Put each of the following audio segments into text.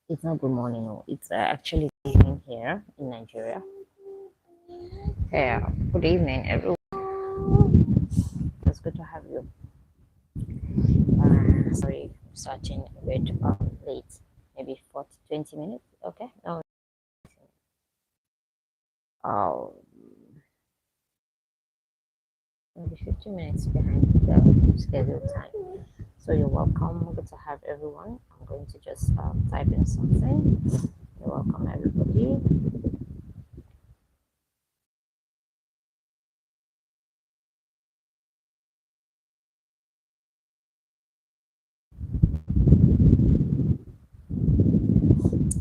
It's not good morning, no. It's actually evening here in Nigeria. Yeah, good evening, everyone. It's good to have you. Sorry, starting a bit late, maybe 40, 20 minutes. Okay, no, uh, maybe 50 minutes behind the scheduled time. So you're welcome. Good to have everyone. I'm going to just type in something. You're welcome, everybody.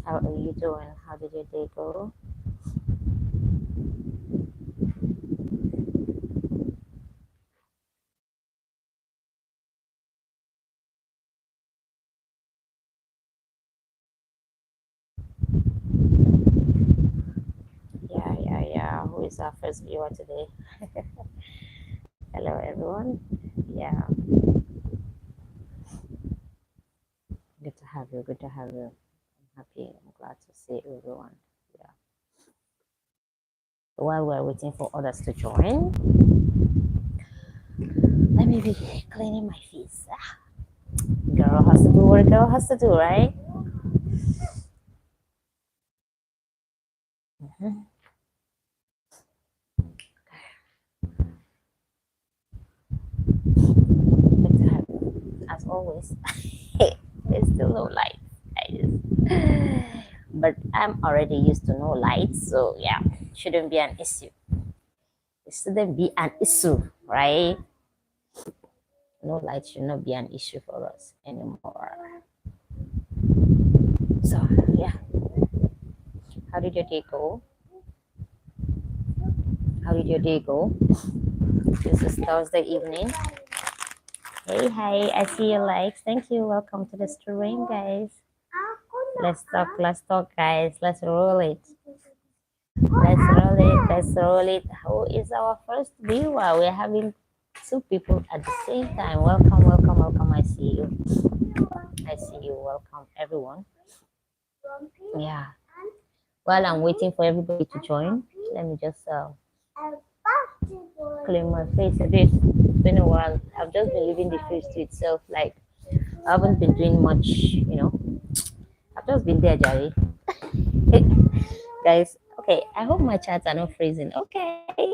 How are you doing? How did your day go? Yeah. Who is our first viewer today? Hello, everyone. Yeah, good to have you. Good to have you. I'm happy. I'm glad to see everyone. Yeah. While we're waiting for others to join, let me be cleaning my face. Girl has to do what a girl has to do, right? Mhm. Good to have you. As always, there's still no light. I just, but I'm already used to no lights, so yeah, shouldn't be an issue. It shouldn't be an issue, right? No light should not be an issue for us anymore. So yeah, how did your day go? How did your day go? This is Thursday evening. Hey, hi, I see your likes. Thank you. Welcome to the stream, guys. Let's talk, guys. Let's roll it. Let's roll it. Let's roll it. Who is our first viewer? We're having two people at the same time. Welcome. I see you. I see you. Welcome, everyone. Yeah. While I'm waiting for everybody to join, let me just clean my face a bit. It's been a while. I've just been leaving the face to itself. Like, I haven't been doing much, I've just been there, Jerry. Guys, okay, I hope my chats are not freezing. Okay.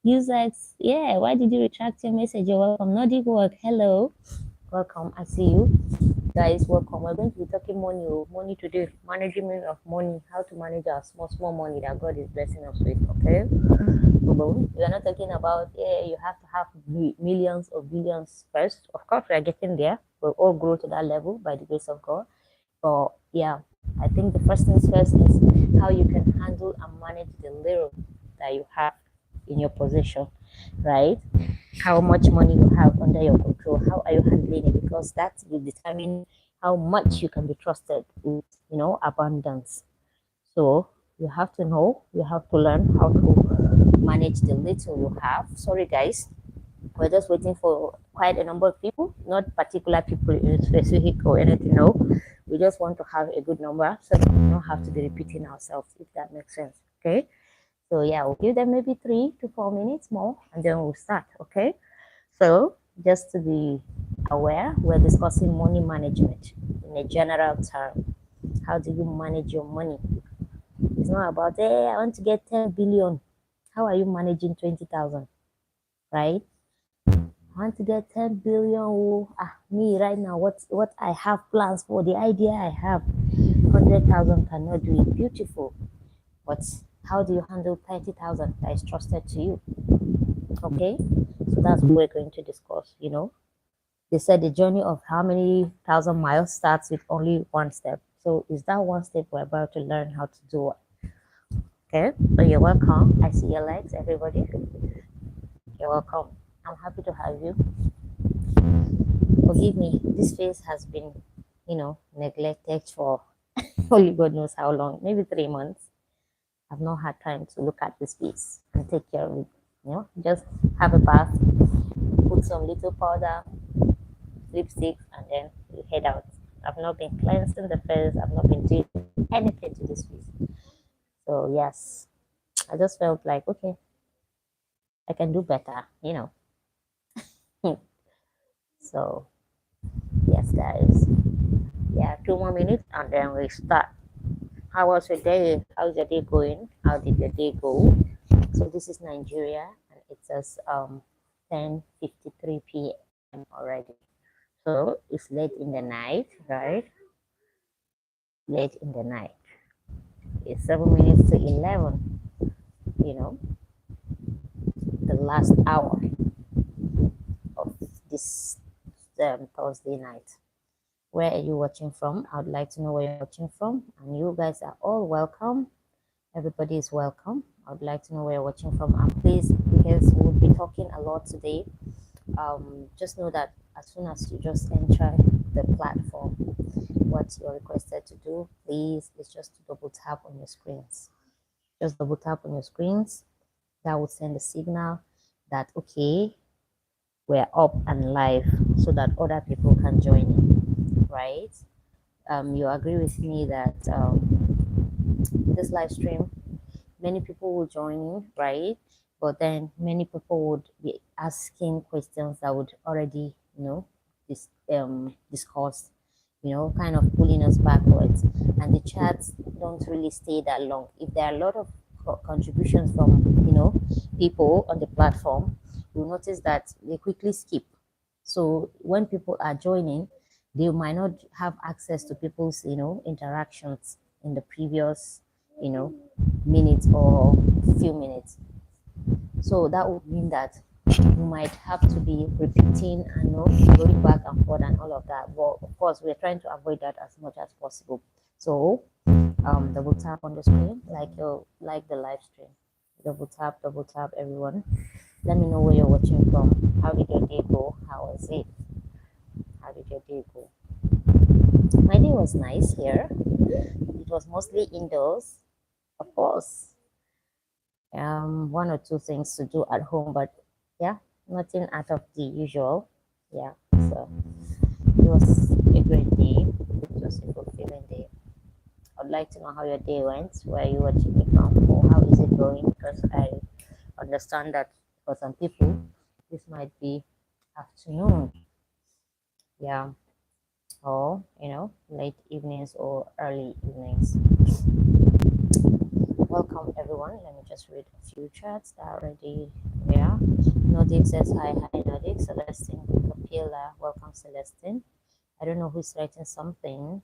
Users, yeah, why did you retract your message? You're welcome. Nordic work, hello. Welcome, I see you. Guys, welcome. We're going to be talking money, money today, management of money, how to manage our small money that God is blessing us with, okay? We are not talking about, yeah, you have to have millions or billions first. Of course, we are getting there. We'll all grow to that level by the grace of God. But yeah, I think the first things first is how you can handle and manage the little that you have in your possession, right? How much money you have under your control, how are you handling it, because that will determine how much you can be trusted with, abundance. So you have to know, you have to learn how to manage the little you have. Sorry, guys, we're just waiting for quite a number of people, not particular people in specific or anything. No, we just want to have a good number so that we don't have to be repeating ourselves, if that makes sense. Okay. So yeah, we'll give them maybe 3 to 4 minutes more and then we'll start. Okay. So just to be aware, we're discussing money management in a general term. How do you manage your money? It's not about, hey, I want to get 10 billion. How are you managing 20,000? Right? I want to get 10 billion. Oh, me right now, what I have plans for, the idea I have, 100,000 cannot do it. Beautiful. But how do you handle 30,000 that is trusted to you? Okay. So that's what we're going to discuss. They said the journey of how many thousand miles starts with only one step. So is that one step we're about to learn how to do it? Okay. So you're welcome. I see your legs, everybody. You're welcome. I'm happy to have you. Forgive me, this face has been, neglected for only God knows how long, maybe 3 months. I've not had time to look at this face and take care of it. Just have a bath, put some little powder, lipstick, and then you head out. I've not been cleansing the face. I've not been doing anything to this face. So yes, I just felt like okay, I can do better, you know. So yes, guys. Yeah, 2 more minutes and then we start. How was your day? How's your day going? How did your day go? So this is Nigeria and it says 10:53 p.m. already. So it's late in the night, right? Late in the night. It's 7 minutes to 11. You know, the last hour of this Thursday night. Where are you watching from? I would like to know where you're watching from. And you guys are all welcome. Everybody is welcome. I would like to know where you're watching from. And please, because we'll be talking a lot today, just know that as soon as you just enter the platform, what you're requested to do, please, is just to double tap on your screens. Just double tap on your screens. That will send a signal that, okay, we're up and live so that other people can join in, right? You agree with me that this live stream, many people will join in, right? But then many people would be asking questions that would already, discussed, kind of pulling us backwards. And the chats don't really stay that long. If there are a lot of contributions from, people on the platform, you'll notice that they quickly skip. So when people are joining, they might not have access to people's, interactions in the previous, you know, minutes or few minutes. So that would mean that you might have to be repeating and going back and forth and all of that. But of course, we're trying to avoid that as much as possible. So double tap on the screen like the live stream. Double tap, everyone. Let me know where you're watching from. How did your day go? How was it? How did your day go? My day was nice here. It was mostly indoors, of course. One or two things to do at home, but yeah, nothing out of the usual. Yeah, so it was a great day. It was a fulfilling day. I'd like to know how your day went, where you watching me from, or how is it going, because I understand that for some people this might be afternoon, yeah, or late evenings or early evenings. Welcome everyone. Let me just read a few chats that are already there. Nordic says hi Nordic. Celestine Kapila, welcome Celestine. I don't know who's writing something.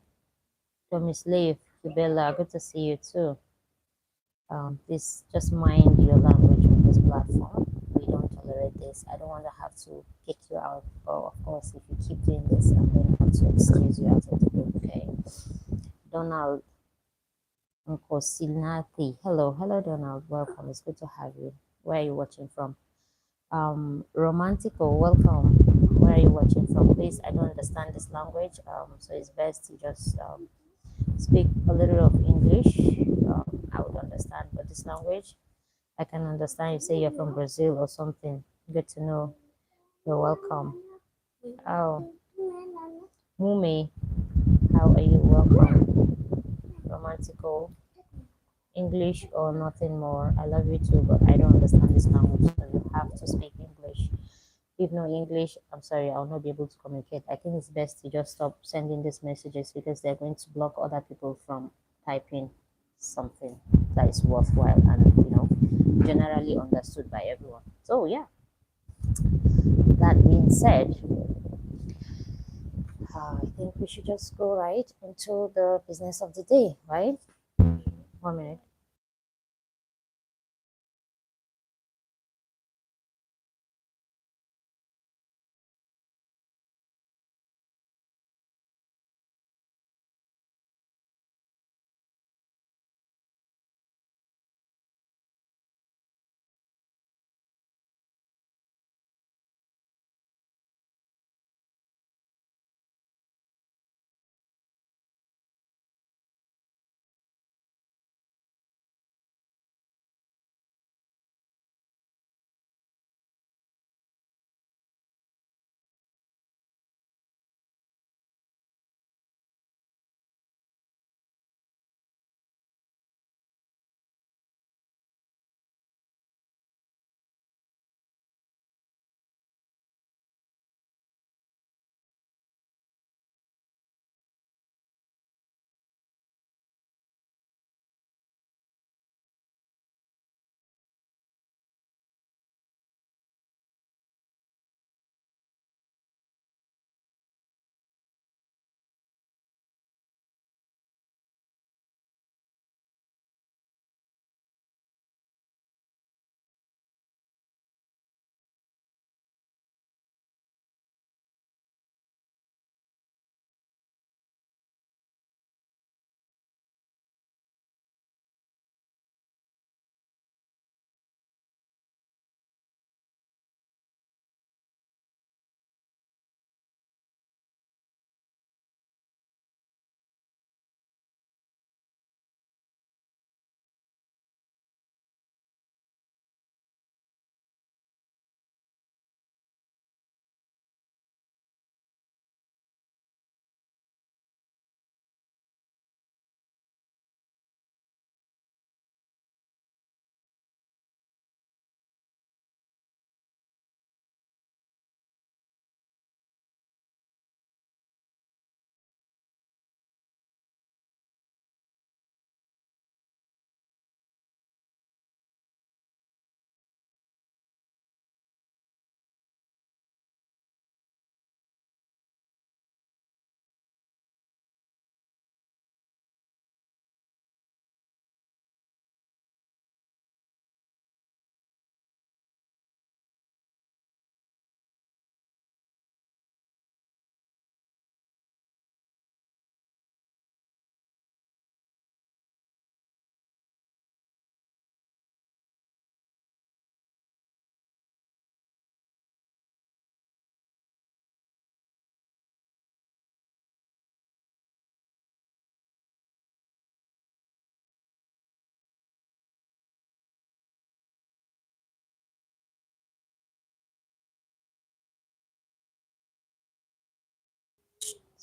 Tommy Slave, Bella, good to see you too. Please just mind your language on this platform. We don't tolerate this. I don't want to have to kick you out. Or of course, if you keep doing this, I'm going to have to excuse you out of the group. Okay. Donald Nkosinati. Hello, Donald. Welcome. It's good to have you. Where are you watching from? Romantico, welcome. Where are you watching from? Please, I don't understand this language. So it's best to just speak a little of English. I would understand, but this language, I can understand. You say you're from Brazil or something. Good to know. You're welcome. Oh, Mume, how are you? Welcome. Romantico. English or nothing more. I love you too, but I don't understand this language, so you have to speak English. If no English, I'm sorry, I'll not be able to communicate. I think it's best to just stop sending these messages because they're going to block other people from typing something that is worthwhile and generally understood by everyone. So yeah, that being said, I think we should just go right into the business of the day, right? 1 minute.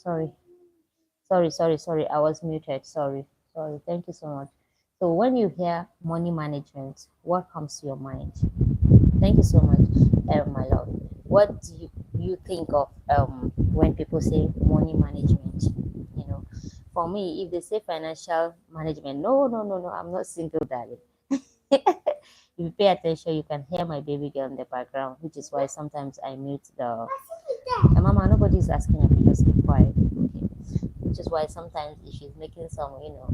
Sorry, sorry. I was muted. Sorry. Thank you so much. So when you hear money management, what comes to your mind? Thank you so much, my love. What do you think of when people say money management? You know, for me, if they say financial management, no. I'm not single, darling. If you pay attention, you can hear my baby girl in the background, which is why sometimes I mute the. Mama, nobody's asking if you just keep quiet. Okay. Which is why sometimes if she's making some,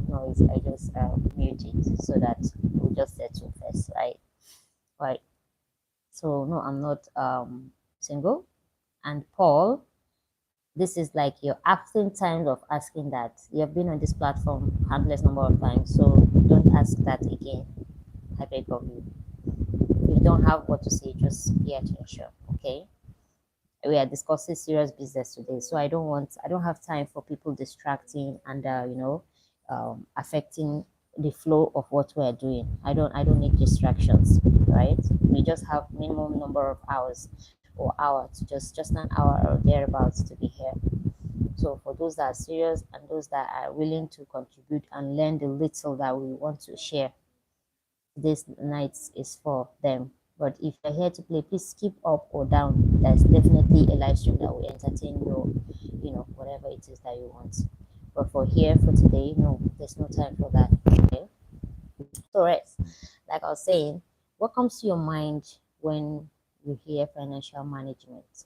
noise, I just mute it so that we'll just settle first, right? Right. So no, I'm not single. And Paul, this is like your acting times of asking that. You have been on this platform countless number of times, so don't ask that again. I beg of you. If you don't have what to say, just pay attention. Okay. We are discussing serious business today, so I don't have time for people distracting and affecting the flow of what we're doing. I don't need distractions, right? We just have minimum number of hours or hour to just an hour or thereabouts to be here. So for those that are serious and those that are willing to contribute and learn the little that we want to share, this night is for them. But if you're here to play, please skip up or down. There's definitely a live stream that will entertain your, whatever it is that you want. But for here for today, no, there's no time for that. Okay. So rest. Like I was saying, what comes to your mind when you hear financial management?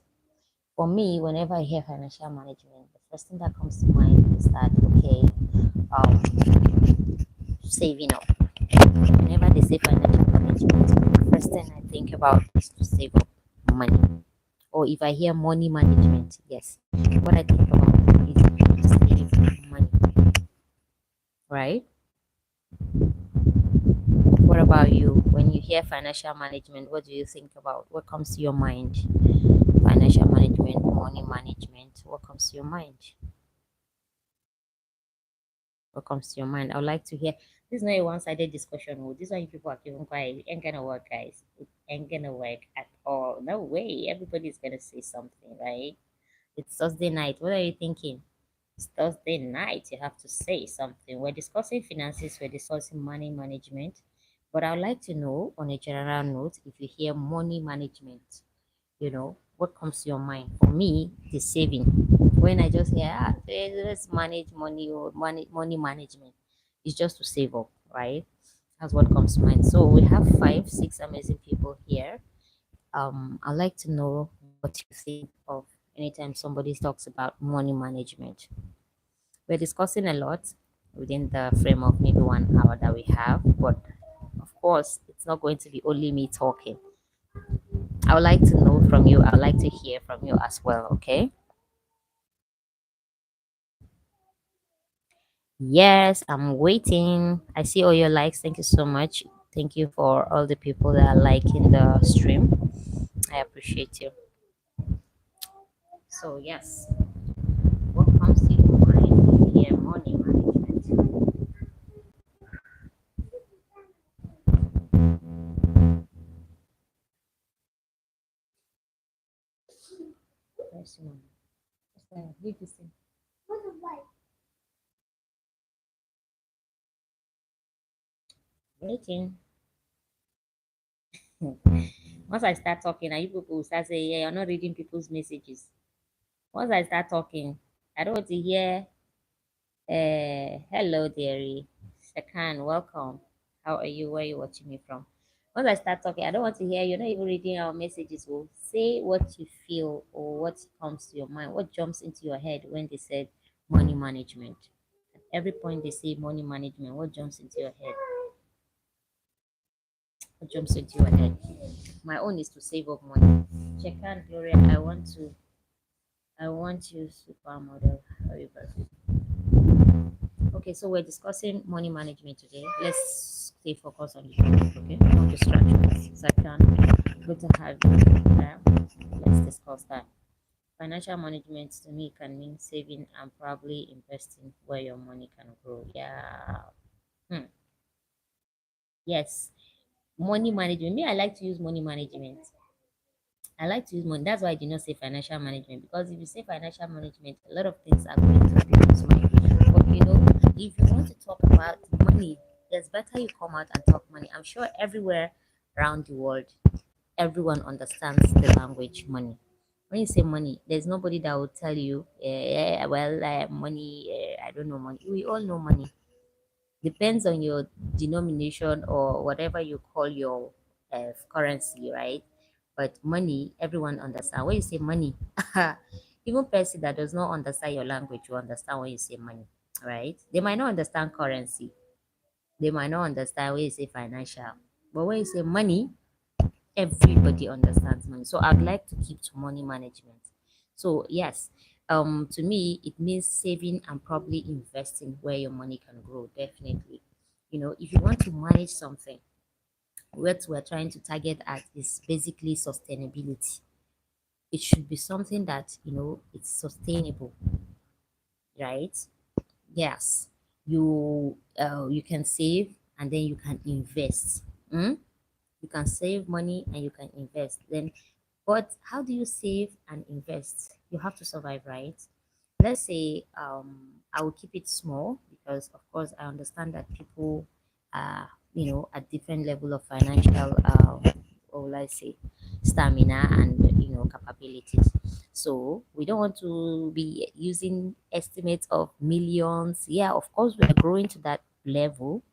For me, whenever I hear financial management, the first thing that comes to mind is that okay, saving up. Whenever they say financial management, the first thing I think about is to save up money. Or if I hear money management, yes, what I think about is to save money, right? What about you? When you hear financial management, what do you think about? What comes to your mind? Financial management, money management, what comes to your mind? What comes to your mind? I would like to hear. This is not a one-sided discussion. Oh. This one, you people are keeping quiet. It ain't gonna work, guys. It ain't gonna work at all. No way. Everybody's gonna say something, right? It's Thursday night. What are you thinking? It's Thursday night. You have to say something. We're discussing finances. We're discussing money management. But I would like to know, on a general note, if you hear money management, what comes to your mind? For me, the saving. When I just hear, let's manage money or money management, it's just to save up, right? That's what comes to mind. So we have 6 amazing people here. I'd like to know what you think of anytime somebody talks about money management. We're discussing a lot within the frame of maybe 1 hour that we have, but of course, it's not going to be only me talking. I would like to know from you. I would like to hear from you as well. Okay. Yes, I'm waiting. I see all your likes. Thank you so much. Thank you for all the people that are liking the stream. I appreciate you. So yes, what comes to your mind here? Money management. Yes, ma'am. Leave this in. Waiting. Once I start talking, and you people will start saying, "Yeah, you're not reading people's messages." Once I start talking, I don't want to hear. Hello, dearie. Sakan, welcome. How are you? Where are you watching me from? Once I start talking, I don't want to hear you're not even reading our messages. Well, say what you feel or what comes to your mind, what jumps into your head when they said money management. At every point they say money management, what jumps into your head? What jumps into your head? My own is to save up money. Chekan, Gloria, I want you supermodel. However. Okay, so we're discussing money management today. Let's stay focused on the topic, okay? No distractions. Second, good to have you. Let's discuss that. Financial management to me can mean saving and probably investing where your money can grow. Yeah. Hmm. Yes. Money management. Me, I like to use money management I like to use money. That's why I did not say financial management, because if you say financial management, a lot of things are going to people's mind. But if you want to talk about money, it's better you come out and talk money. I'm sure everywhere around the world, everyone understands the language money. When you say money, there's nobody that will tell you, well, money, I don't know money. We all know money. Depends on your denomination or whatever you call your currency, right? But money, everyone understand. When you say money, even person that does not understand your language will understand when you say money, right? They might not understand currency. They might not understand when you say financial. But when you say money, everybody understands money. So I'd like to keep to money management. So yes, to me it means saving and probably investing where your money can grow. Definitely. If you want to manage something, what we're trying to target at is basically sustainability. It should be something that it's sustainable, right? Yes. You can save and then you can invest. Mm? You can save money and you can invest. But how do you save and invest? You have to survive, right? Let's say I will keep it small because, of course, I understand that people are, at different level of financial, or let's say, stamina and capabilities. So we don't want to be using estimates of millions. Yeah, of course, we are growing to that level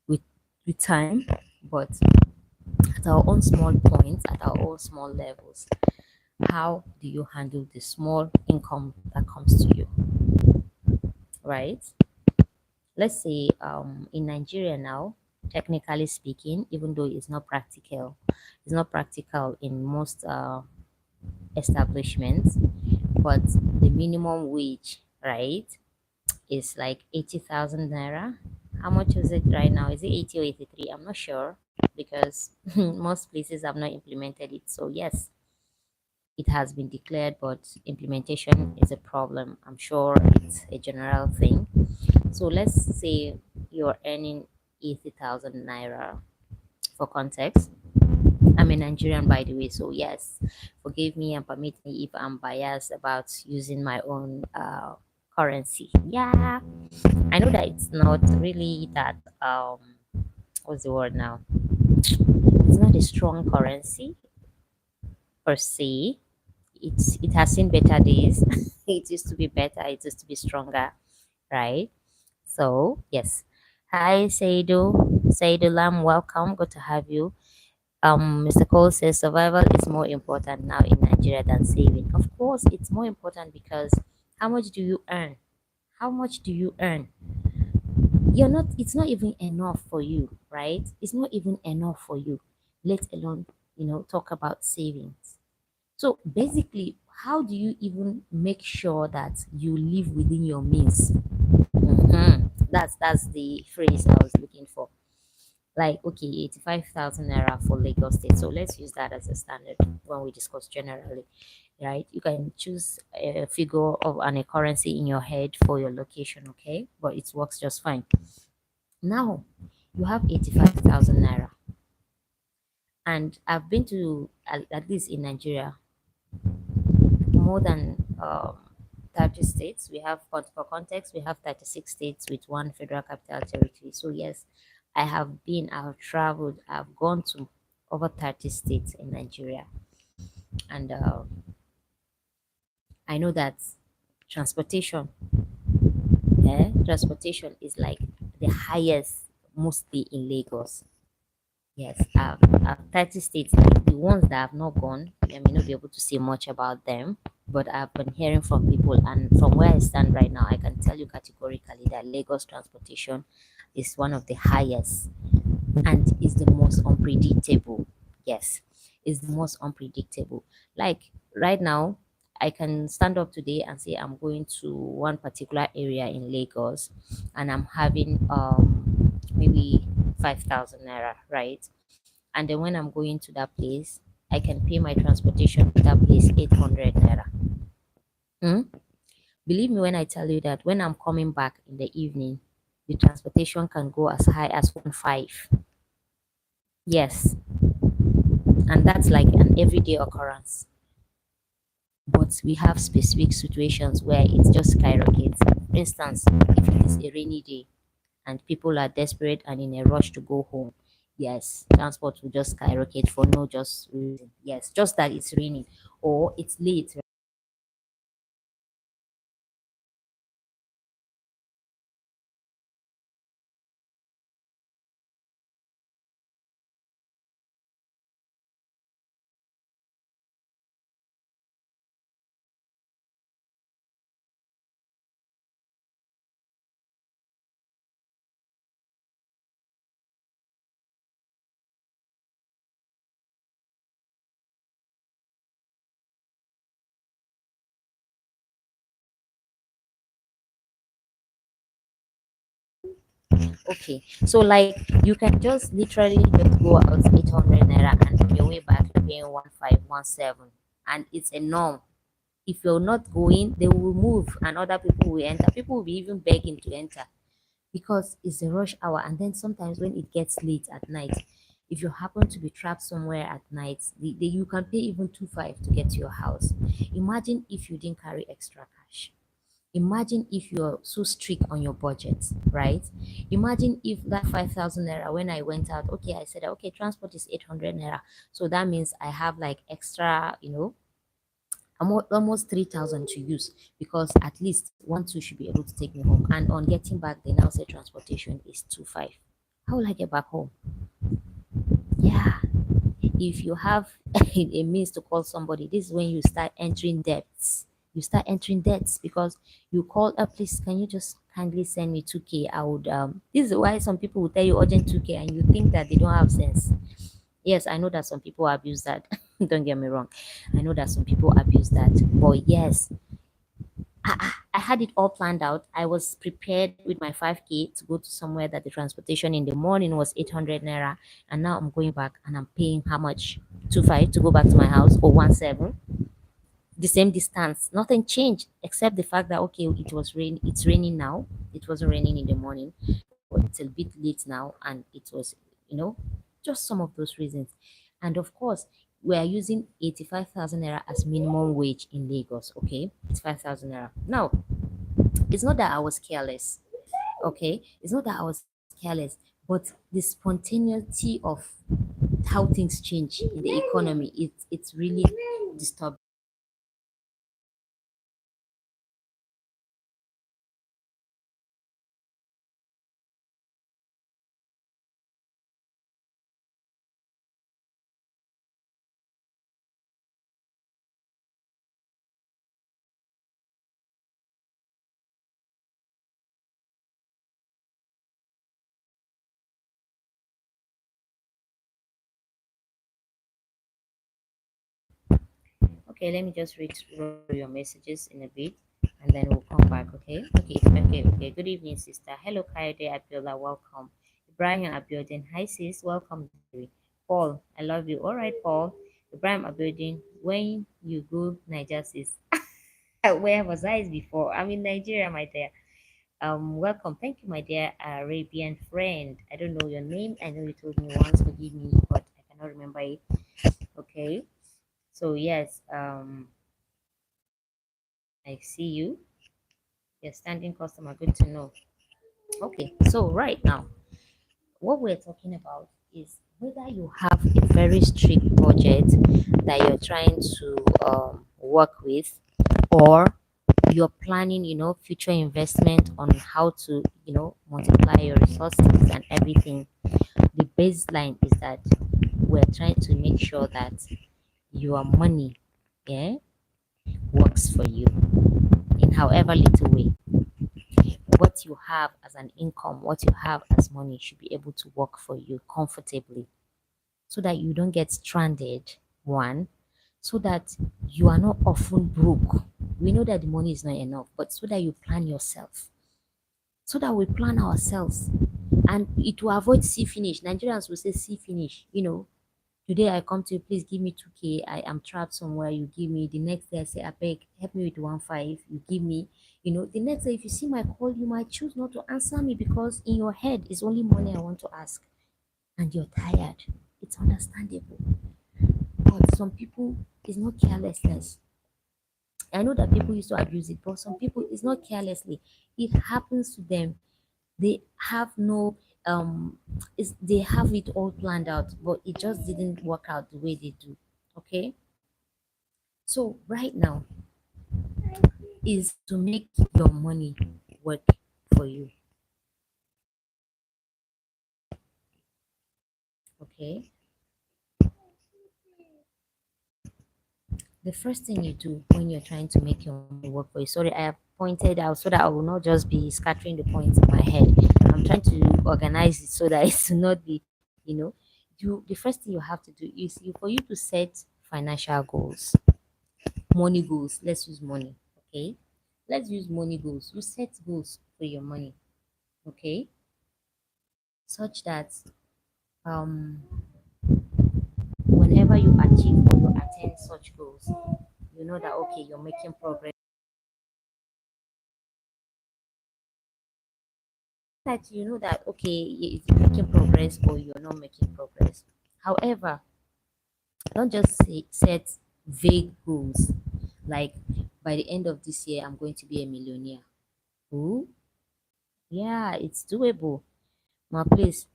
with time, but at our own small points, at our own small levels. How do you handle the small income that comes to you, right? Let's say in Nigeria now, technically speaking, even though it's not practical in most establishments, but the minimum wage, right, is like 80,000 naira. How much is it right now? Is it 80 or 83? I'm not sure because most places have not implemented it. So yes, it has been declared, but implementation is a problem. I'm sure it's a general thing. So let's say you're earning 80,000 naira for context. I'm a Nigerian, by the way, so yes, forgive me and permit me if I'm biased about using my own currency. Yeah, I know that it's not really that, what's the word now? It's not a strong currency per se. It has seen better days. It used to be better. It used to be stronger, right? So yes. Hi, Saidu Lam, welcome. Good to have you. Mr. Cole says survival is more important now in Nigeria than saving. Of course, it's more important because how much do you earn? How much do you earn? It's not even enough for you, right? It's not even enough for you, let alone, talk about savings. So basically, how do you even make sure that you live within your means? That's the phrase I was looking for. Like, okay, 85,000 naira for Lagos State. So let's use that as a standard when we discuss generally, right? You can choose a figure of a currency in your head for your location, okay? But it works just fine. Now, you have 85,000 naira. And I've been to, at least in Nigeria, more than 30 states. We have, for context, we have 36 states with one federal capital territory. So yes, I've traveled, I've gone to over 30 states in Nigeria. And I know that transportation, transportation is like the highest, mostly in Lagos. Yes, I've 30 states. The ones that have not gone, I may not be able to say much about them, but I've been hearing from people, and from where I stand right now, I can tell you categorically that Lagos transportation is one of the highest and is the most unpredictable. Yes, is the most unpredictable. Like right now, I can stand up today and say I'm going to one particular area in Lagos, and I'm having maybe 5,000 naira, right? And then when I'm going to that place, I can pay my transportation to that place 800 naira. Hmm? Believe me when I tell you that when I'm coming back in the evening, the transportation can go as high as 1.5. Yes, and that's like an everyday occurrence. But we have specific situations where it just skyrockets. For instance, if it is a rainy day and people are desperate and in a rush to go home, yes, transport will just skyrocket for no just reason. Yes, just that it's raining or it's late. Okay, so like you can just literally just go out 800 naira and on your way back you're paying 1517, and it's a norm. If you're not going, they will move and other people will enter. People will be even begging to enter because it's a rush hour. And then sometimes when it gets late at night, if you happen to be trapped somewhere at night, you can pay even 2.5 to get to your house. Imagine if you didn't carry extra cash. Imagine if you're so strict on your budget, right? Imagine if that 5,000 naira, when I went out, okay, I said, okay, transport is 800 naira. So that means I have like extra, almost 3,000 to use because at least one, two should be able to take me home. And on getting back, they now say transportation is 2.5. How will I get back home? Yeah. If you have a means to call somebody, this is when you start entering debts. You start entering debts because you call up, please, can you just kindly send me 2K? I would this is why some people will tell you urgent 2K and you think that they don't have sense. Yes, I know that some people abuse that. Don't get me wrong. I know that some people abuse that. But yes, I had it all planned out. I was prepared with my 5K to go to somewhere that the transportation in the morning was 800 naira. And now I'm going back and I'm paying how much? 2.5 to go back to my house, or 1.7. The same distance. Nothing changed except the fact that, okay, it's raining now. It wasn't raining in the morning, but it's a bit late now. And it was, you know, just some of those reasons. And of course, we are using 85,000 naira as minimum wage in Lagos. Okay, it's 5,000 naira. Now, it's not that I was careless, okay? It's not that I was careless, but the spontaneity of how things change in the economy, it's really disturbing. Okay, let me just read through your messages in a bit and then we'll come back, okay? Okay. Good evening, sister. Hello, Kaide Abiola, welcome. Ibrahim Abiodun, hi sis, welcome. Paul, I love you. All right, Paul. Ibrahim Abiodun, when you go Niger, sis. Where was I before? I'm in Nigeria, my dear. Welcome. Thank you, my dear Arabian friend. I don't know your name. I know you told me once, forgive me, but I cannot remember it. Okay. So yes, I see you. You're standing customer. Good to know. Okay. So right now, what we're talking about is whether you have a very strict budget that you're trying to work with, or you're planning, future investment on how to, multiply your resources and everything. The baseline is that we're trying to make sure that your money, yeah, works for you in however little way. What you have as an income, what you have as money should be able to work for you comfortably so that you don't get stranded. One, so that you are not often broke. We know that the money is not enough, but so that you plan yourself, so that we plan ourselves, and it will avoid see finish. Nigerians will say see finish. Today I come to you, please give me 2K. I am trapped somewhere. You give me. The next day I say, I beg, help me with 1.5. You give me. The next day if you see my call, you might choose not to answer me because in your head it's only money I want to ask, and you're tired. It's understandable. But some people, it's not carelessness. I know that people used to abuse it, but some people, it's not carelessly. It happens to them. They have no they have it all planned out, but it just didn't work out the way they do. Okay, so right now is to make your money work for you. Okay, the first thing you do when you're trying to make your money work for you, sorry, I have pointed out so that I will not just be scattering the points in my head. I'm trying to organize it so that it will not be, the first thing you have to do is for you to set financial goals, money goals. Let's use money. Okay, let's use money goals. You set goals for your money. Okay, such that um whenever you achieve or you attain such goals, you know that okay, you're making progress. That you know that okay, you're making progress or you're not making progress. However, don't just set vague goals like by the end of this year I'm going to be a millionaire. Ooh, yeah, it's doable. Now please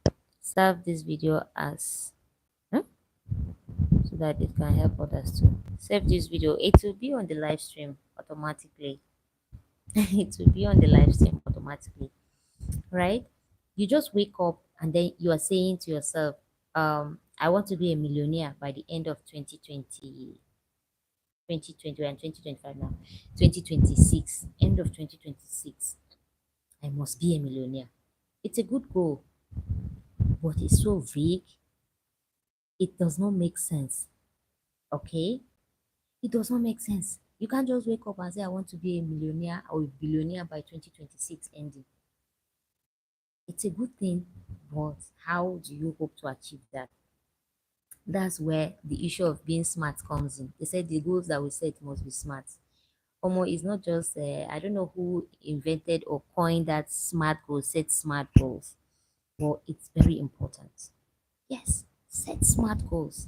serve this video as huh? so that it can help others too. Save this video. It will be on the live stream automatically. It will be on the live stream automatically, right? You just wake up and then you are saying to yourself, I want to be a millionaire by the end of 2020, 2020 and 2025 now, 2026, end of 2026. I must be a millionaire. It's a good goal, but it's so vague. It does not make sense. Okay? It does not make sense. You can't just wake up and say, I want to be a millionaire or a billionaire by 2026 ending. It's a good thing, but how do you hope to achieve that? That's where the issue of being smart comes in. They said the goals that we set must be smart. Omo is not just, I don't know who invented or coined that smart goals, set smart goals, but it's very important. Yes, set smart goals.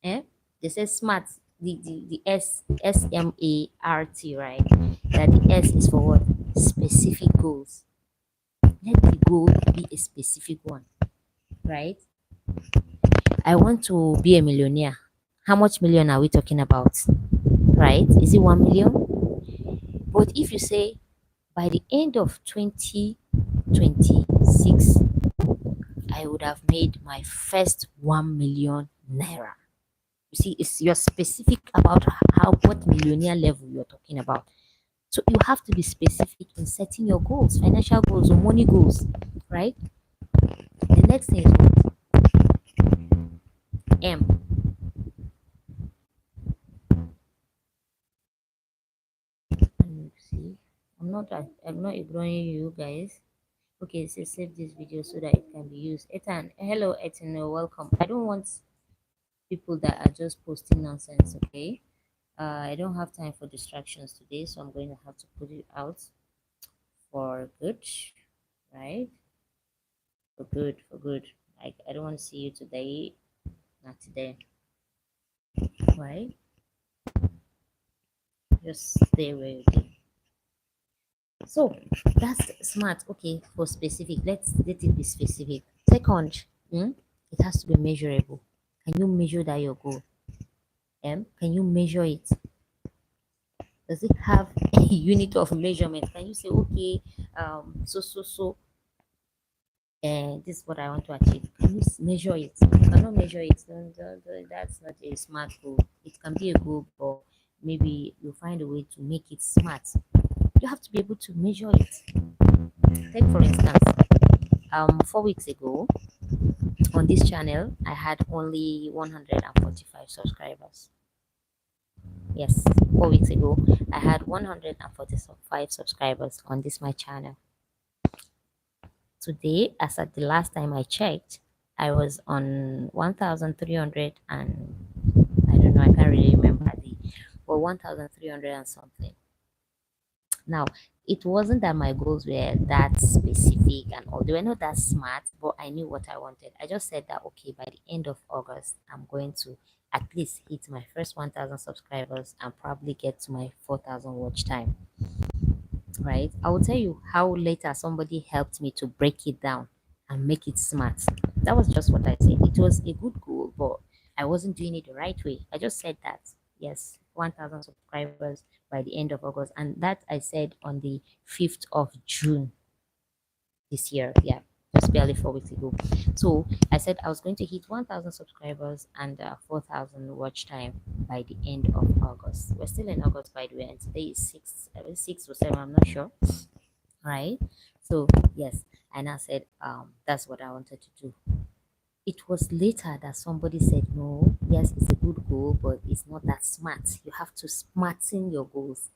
Eh? They say smart, the SMART, right? That the S is for what? Specific goals. Let the goal be a specific one, right? I want to be a millionaire. How much million are we talking about? Right? Is it 1 million? But if you say by the end of 2026, I would have made my first 1 million naira. You see, it's you're specific about how what millionaire level you're talking about. So you have to be specific in setting your goals, financial goals or money goals, right? The next thing is what? M. See, I'm not ignoring you guys. Okay, so save this video so that it can be used. Ethan, hello Ethan, welcome. I don't want people that are just posting nonsense, okay? I don't have time for distractions today, so I'm going to have to put it out for good, right? For good. Like I don't want to see you today, not today, right? Just stay where you did. So that's smart. Okay, for specific. Let it be specific. Second, it has to be measurable. Can you measure that your goal? Can you measure it? Does it have a unit of measurement? Can you say, okay, so and this is what I want to achieve? Can you measure it? If you cannot measure it, that's not a smart goal. It can be a goal, but maybe you'll find a way to make it smart. You have to be able to measure it. Take for instance, 4 weeks ago on this channel, I had only 145 subscribers. Yes, 4 weeks ago, I had 145 subscribers on this my channel. Today, as at the last time I checked, I was on 1,300 and I don't know, I can't really remember but 1,300 and something. Now, it wasn't that my goals were that specific and all. They were not that smart, but I knew what I wanted. I just said that, okay, by the end of August, I'm going to at least hit my first 1,000 subscribers and probably get to my 4,000 watch time, right? I will tell you how later somebody helped me to break it down and make it smart. That was just what I said. It was a good goal, but I wasn't doing it the right way. I just said that, yes, 1,000 subscribers by the end of August. And that I said on the 5th of June this year. Yeah, just barely 4 weeks ago. So I said I was going to hit 1,000 subscribers and 4,000 watch time by the end of August. We're still in August, by the way, and today is 6 or 7, I'm not sure. Right? So, yes, and I said, that's what I wanted to do. It was later that somebody said, no, yes, it's a good goal, but it's not that smart. You have to smarten your goals.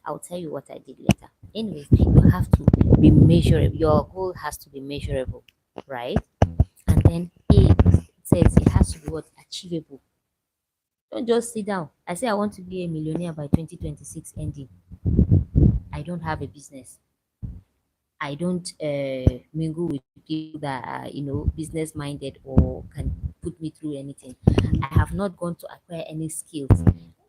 I'll tell you what I did later. Anyways, you have to be measurable. Your goal has to be measurable, right? And then it says it has to be what achievable. Don't just sit down. I say I want to be a millionaire by 2026 ending. I don't have a business. I don't mingle with people that are, business minded or can put me through anything. I have not gone to acquire any skills.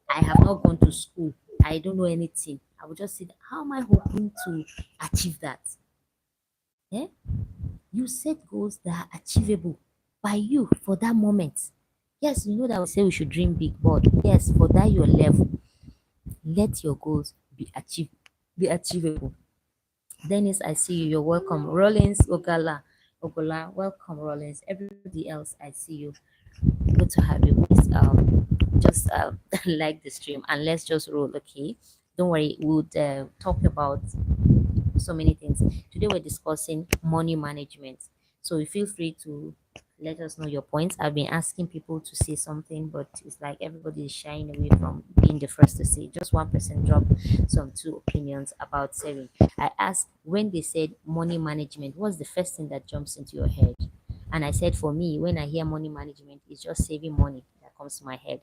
I have not gone to school. I don't know anything. I will just say, how am I hoping to achieve that? Yeah? You set goals that are achievable by you for that moment. Yes, you know that we say we should dream big, but yes, for that your level, let your goals be achievable. Dennis, I see you. You're welcome. Rollins, Ogola, welcome, Rollins. Everybody else, I see you. Good to have you. Please, just like the stream and let's just roll. Okay, don't worry. We'll talk about so many things. Today we're discussing money management. So feel free to let us know your points. I've been asking people to say something, but it's like everybody is shying away from being the first to say. Just one person dropped some two opinions about saving. I asked when they said money management, what's the first thing that jumps into your head? And I said for me, when I hear money management, it's just saving money that comes to my head.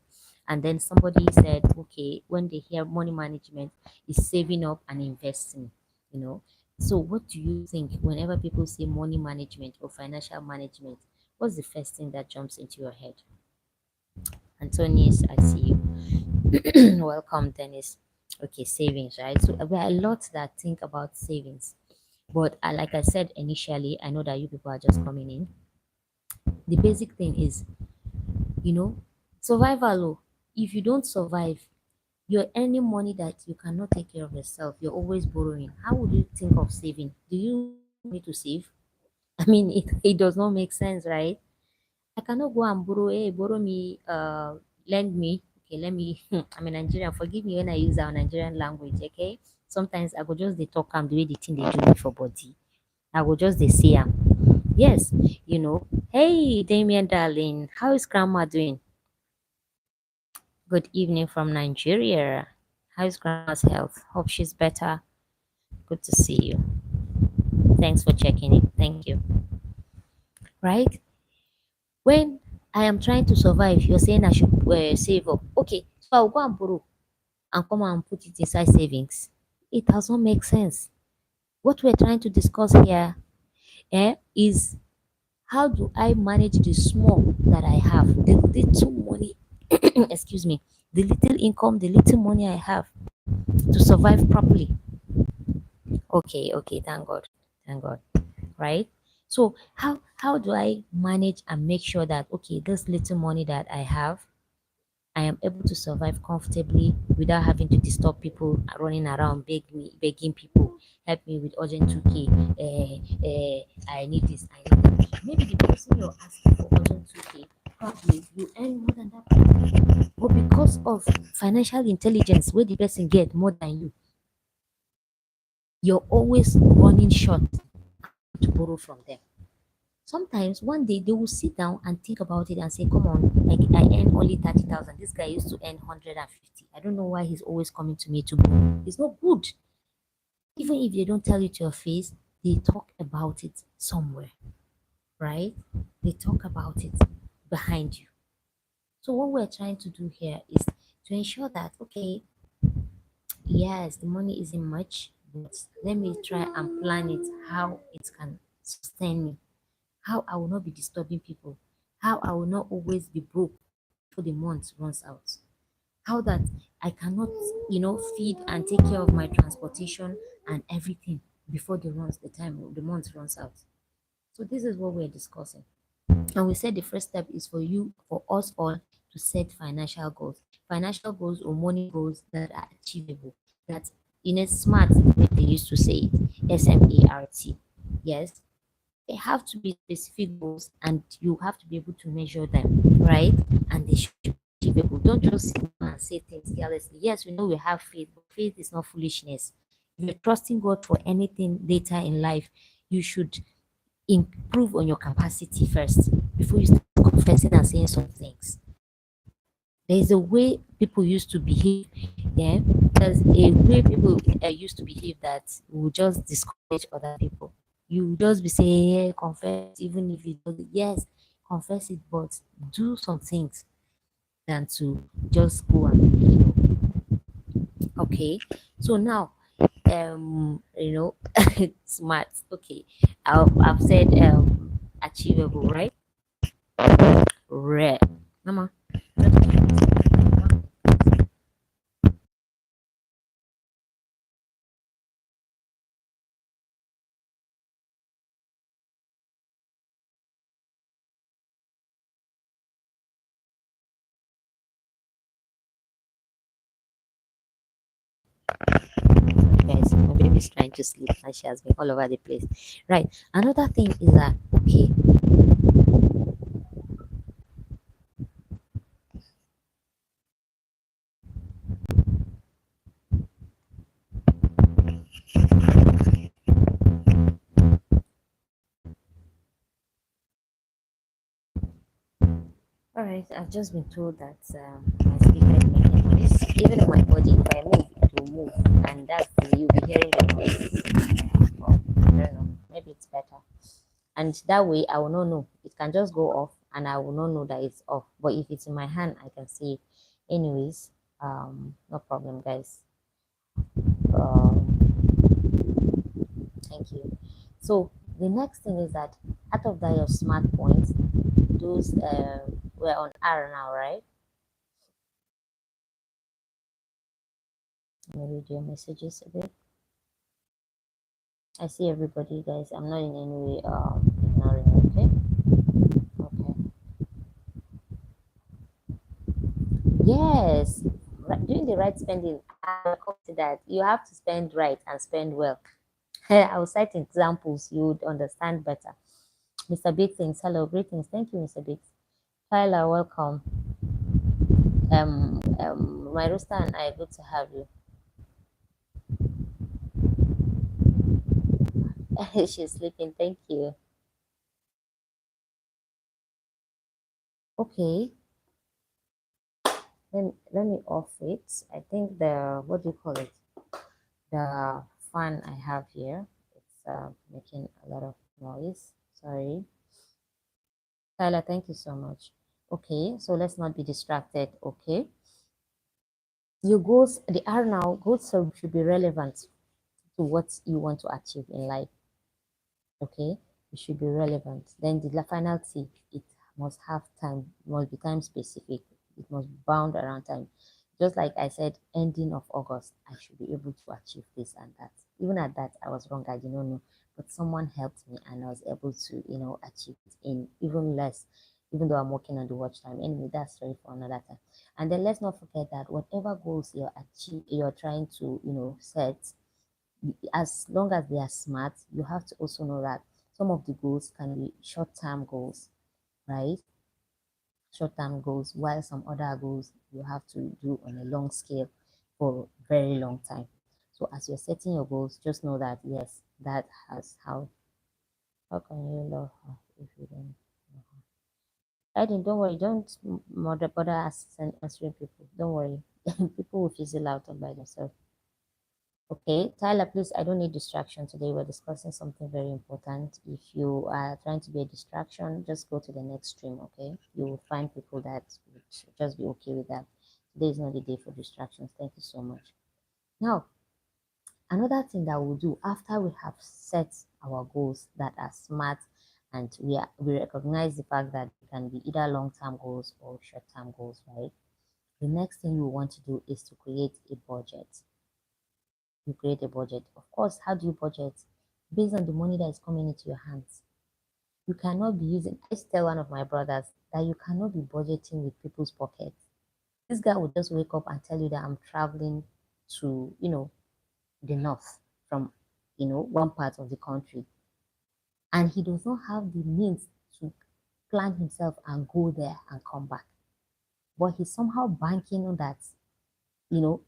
And then somebody said, okay, when they hear money management, it's saving up and investing, you know. So what do you think whenever people say money management or financial management? What's the first thing that jumps into your head? Antonius, I see you. Welcome, Dennis. Okay, savings, right? So there are a lot that think about savings. But like I said initially, I know that you people are just coming in. The basic thing is, you know, survival. Oh. If you don't survive, you're earning money that you cannot take care of yourself. You're always borrowing. How would you think of saving? Do you want me to save? I mean, it does not make sense, right? I cannot go and borrow, hey, borrow me, lend me. Okay, let me, I'm a Nigerian. Forgive me when I use our Nigerian language, okay? Sometimes I go just they talk am the way the thing they do me for body. I will just they say am. Yes, Hey, Damien, darling, how is grandma doing? Good evening from Nigeria. How is grandma's health? Hope she's better. Good to see you. Thanks for checking in. Thank you. Right? When I am trying to survive, you're saying I should save up. Okay, so I'll go and borrow and come and put it inside savings. It does not make sense. What we're trying to discuss here is how do I manage the small that I have, the little money, excuse me, the little income, the little money I have to survive properly. Okay, okay, thank God, right? So how do I manage and make sure that okay, this little money that I have, I am able to survive comfortably without having to disturb people running around begging people help me with urgent 2K. I need this, I need that. Maybe the person you're asking for urgent 2K, probably you earn more than that person. But because of financial intelligence, where the person get more than you're always running short to borrow from them. Sometimes one day they will sit down and think about it and say, come on, like I earn only 30,000. This guy used to earn 150. I don't know why he's always coming to me to borrow. It's not good. Even if they don't tell you to your face, they talk about it somewhere, right? They talk about it behind you. So what we're trying to do here is to ensure that, okay, yes, the money isn't much, but let me try and plan it how it can sustain me, how I will not be disturbing people, how I will not always be broke before the month runs out. How that I cannot, feed and take care of my transportation and everything before the month runs out. So this is what we're discussing. And we said the first step is for us all to set financial goals or money goals that are achievable. That in a smart way they used to say it, SMART. Yes, they have to be specific goals and you have to be able to measure them, right? And they should be achievable. Don't just sit down and say things carelessly. Yes, we know we have faith, but faith is not foolishness. If you're trusting God for anything later in life, you should improve on your capacity first before you start confessing and saying some things. There's a way people used to behave. Yeah, there's a way people used to behave that will just discourage other people. You just be saying, yeah, confess, even if it does. Yes, confess it, but do some things than to just go and. Okay, so now, smart. Okay, I've said achievable, right? Rare. Mama. Guys, my baby's trying to sleep and she has been all over the place. Right. Another thing is that okay. All right. I've just been told that my speaker is making noise. Even on my body, if I move, it will move, and that's you'll be hearing the noise. Well, I don't know. Maybe it's better. And that way, I will not know. It can just go off, and I will not know that it's off. But if it's in my hand, I can see it. Anyways, no problem, guys. Um, Thank you. So the next thing is that out of that your smart points, those we're on R now, right? Let me read your messages a bit. I see everybody, guys. I'm not in any way ignoring you, okay? Yes. Doing the right spending, I come to that. You have to spend right and spend well. I will cite examples you would understand better. Mr. Big Things, hello, greetings. Thank you, Mr. Big. Tyler, welcome. My roster and I, good to have you. She's sleeping. Thank you. Okay, then let me off it. I think the what do you call it? The fan I have here. It's making a lot of noise. Sorry, Tyler. Thank you so much. Okay, so let's not be distracted. Okay, your goals. The are now goals should be relevant to what you want to achieve in life. Okay, it should be relevant. Then the final T, it must have time, must be time specific, it must be bound around time. Just like I said, ending of August, I should be able to achieve this and that. Even at that, I was wrong, I did not know, but someone helped me and I was able to, achieve it in even less, even though I'm working on the watch time. Anyway, that's story for another time. And then let's not forget that whatever goals you're trying to, set, as long as they are smart, you have to also know that some of the goals can be short-term goals, right? Short-term goals, while some other goals you have to do on a long scale for a very long time. So as you're setting your goals, just know that yes, that has how can you love her if you don't know her? I didn't, don't worry, don't bother answering people. Don't worry. People will fizzle out all by themselves. Okay, Tyler, please, I don't need distraction today. We're discussing something very important. If you are trying to be a distraction, just go to the next stream, okay? You will find people that would just be okay with that. Today is not the day for distractions. Thank you so much. Now, another thing that we'll do after we have set our goals that are smart and we recognize the fact that it can be either long-term goals or short-term goals, right? The next thing you want to do is to create a budget. You create a budget. Of course, how do you budget? Based on the money that is coming into your hands. You cannot be using, I used to tell one of my brothers that you cannot be budgeting with people's pockets. This guy would just wake up and tell you that I'm traveling to, the north from, one part of the country. And he does not have the means to plan himself and go there and come back. But he's somehow banking on that, you know,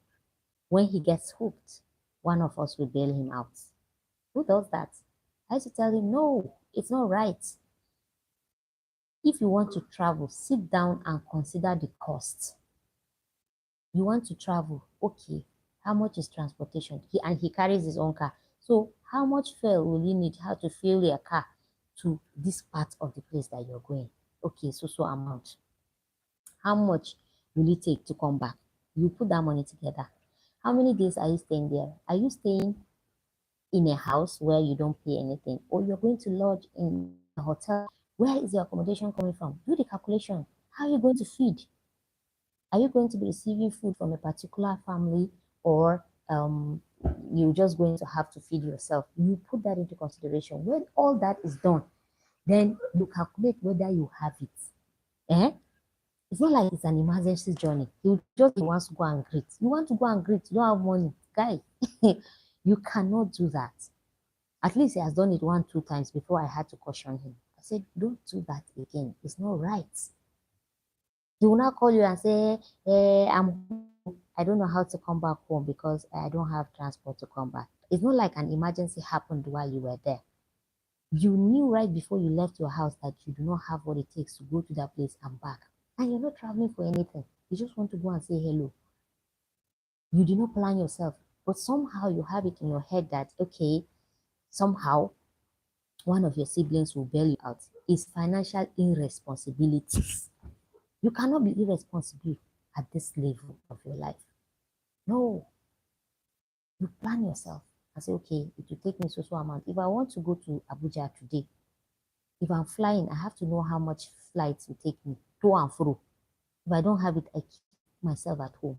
when he gets hooked, one of us will bail him out. Who does that? I used to tell him, no, it's not right. If you want to travel, sit down and consider the cost. You want to travel, okay. How much is transportation? He carries his own car. So how much fuel will you need? How to fuel your car to this part of the place that you're going? Okay, so amount. How much will it take to come back? You put that money together. How many days are you staying there? Are you staying in a house where you don't pay anything, or you're going to lodge in a hotel? Where is your accommodation coming from? Do the calculation. How are you going to feed? Are you going to be receiving food from a particular family, or you're just going to have to feed yourself? You put that into consideration. When all that is done, then you calculate whether you have it. Eh? It's not like it's an emergency journey. He wants to go and greet. You want to go and greet, you don't have money. Guy, you cannot do that. At least he has done it 1-2 times before I had to caution him. I said, don't do that again. It's not right. He will not call you and say, I don't know how to come back home because I don't have transport to come back. It's not like an emergency happened while you were there. You knew right before you left your house that you do not have what it takes to go to that place and back. And you're not traveling for anything. You just want to go and say hello. You did not plan yourself. But somehow you have it in your head that, okay, somehow one of your siblings will bail you out. It's financial irresponsibilities. You cannot be irresponsible at this level of your life. No. You plan yourself and say, okay, it will take me so amount. If I want to go to Abuja today, if I'm flying, I have to know how much flights will take me to and fro. If I don't have it, I keep myself at home.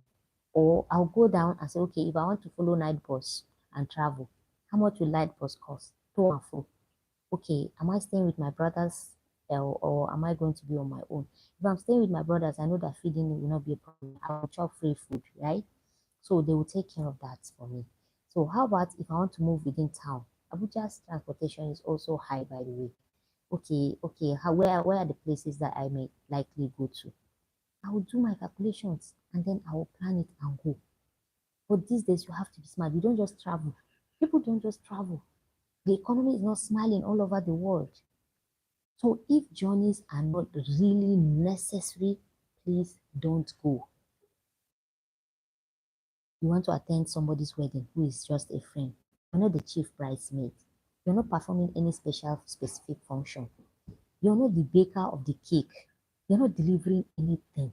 Or I'll go down and say, okay, if I want to follow night bus and travel, how much will night bus cost? To and fro. Okay, am I staying with my brothers, or am I going to be on my own? If I'm staying with my brothers, I know that feeding will not be a problem. I will chop free food, right? So they will take care of that for me. So how about if I want to move within town? Abuja's transportation is also high, by the way. Okay. Where are the places that I may likely go to? I will do my calculations and then I will plan it and go. But these days you have to be smart. You don't just travel. People don't just travel. The economy is not smiling all over the world. So if journeys are not really necessary, please don't go. You want to attend somebody's wedding who is just a friend. You're not the chief bridesmaid. You're not performing any specific function. You're not the baker of the cake. You're not delivering anything.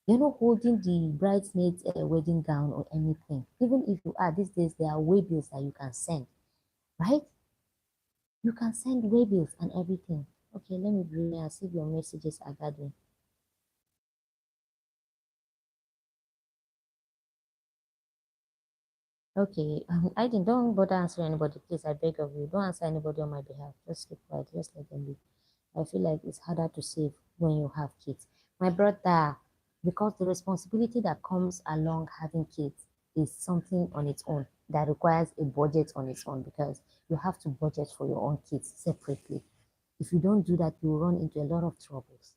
You're not holding the bridesmaid's wedding gown or anything. Even if you are, these days there are waybills that you can send, right? You can send waybills and everything. Okay, let me bring and see if your messages are gathering. Okay, I didn't. Don't bother answering anybody, please. I beg of you. Don't answer anybody on my behalf. Just keep quiet. Just let them be. I feel like it's harder to save when you have kids. My brother, because the responsibility that comes along having kids is something on its own that requires a budget on its own, because you have to budget for your own kids separately. If you don't do that, you run into a lot of troubles.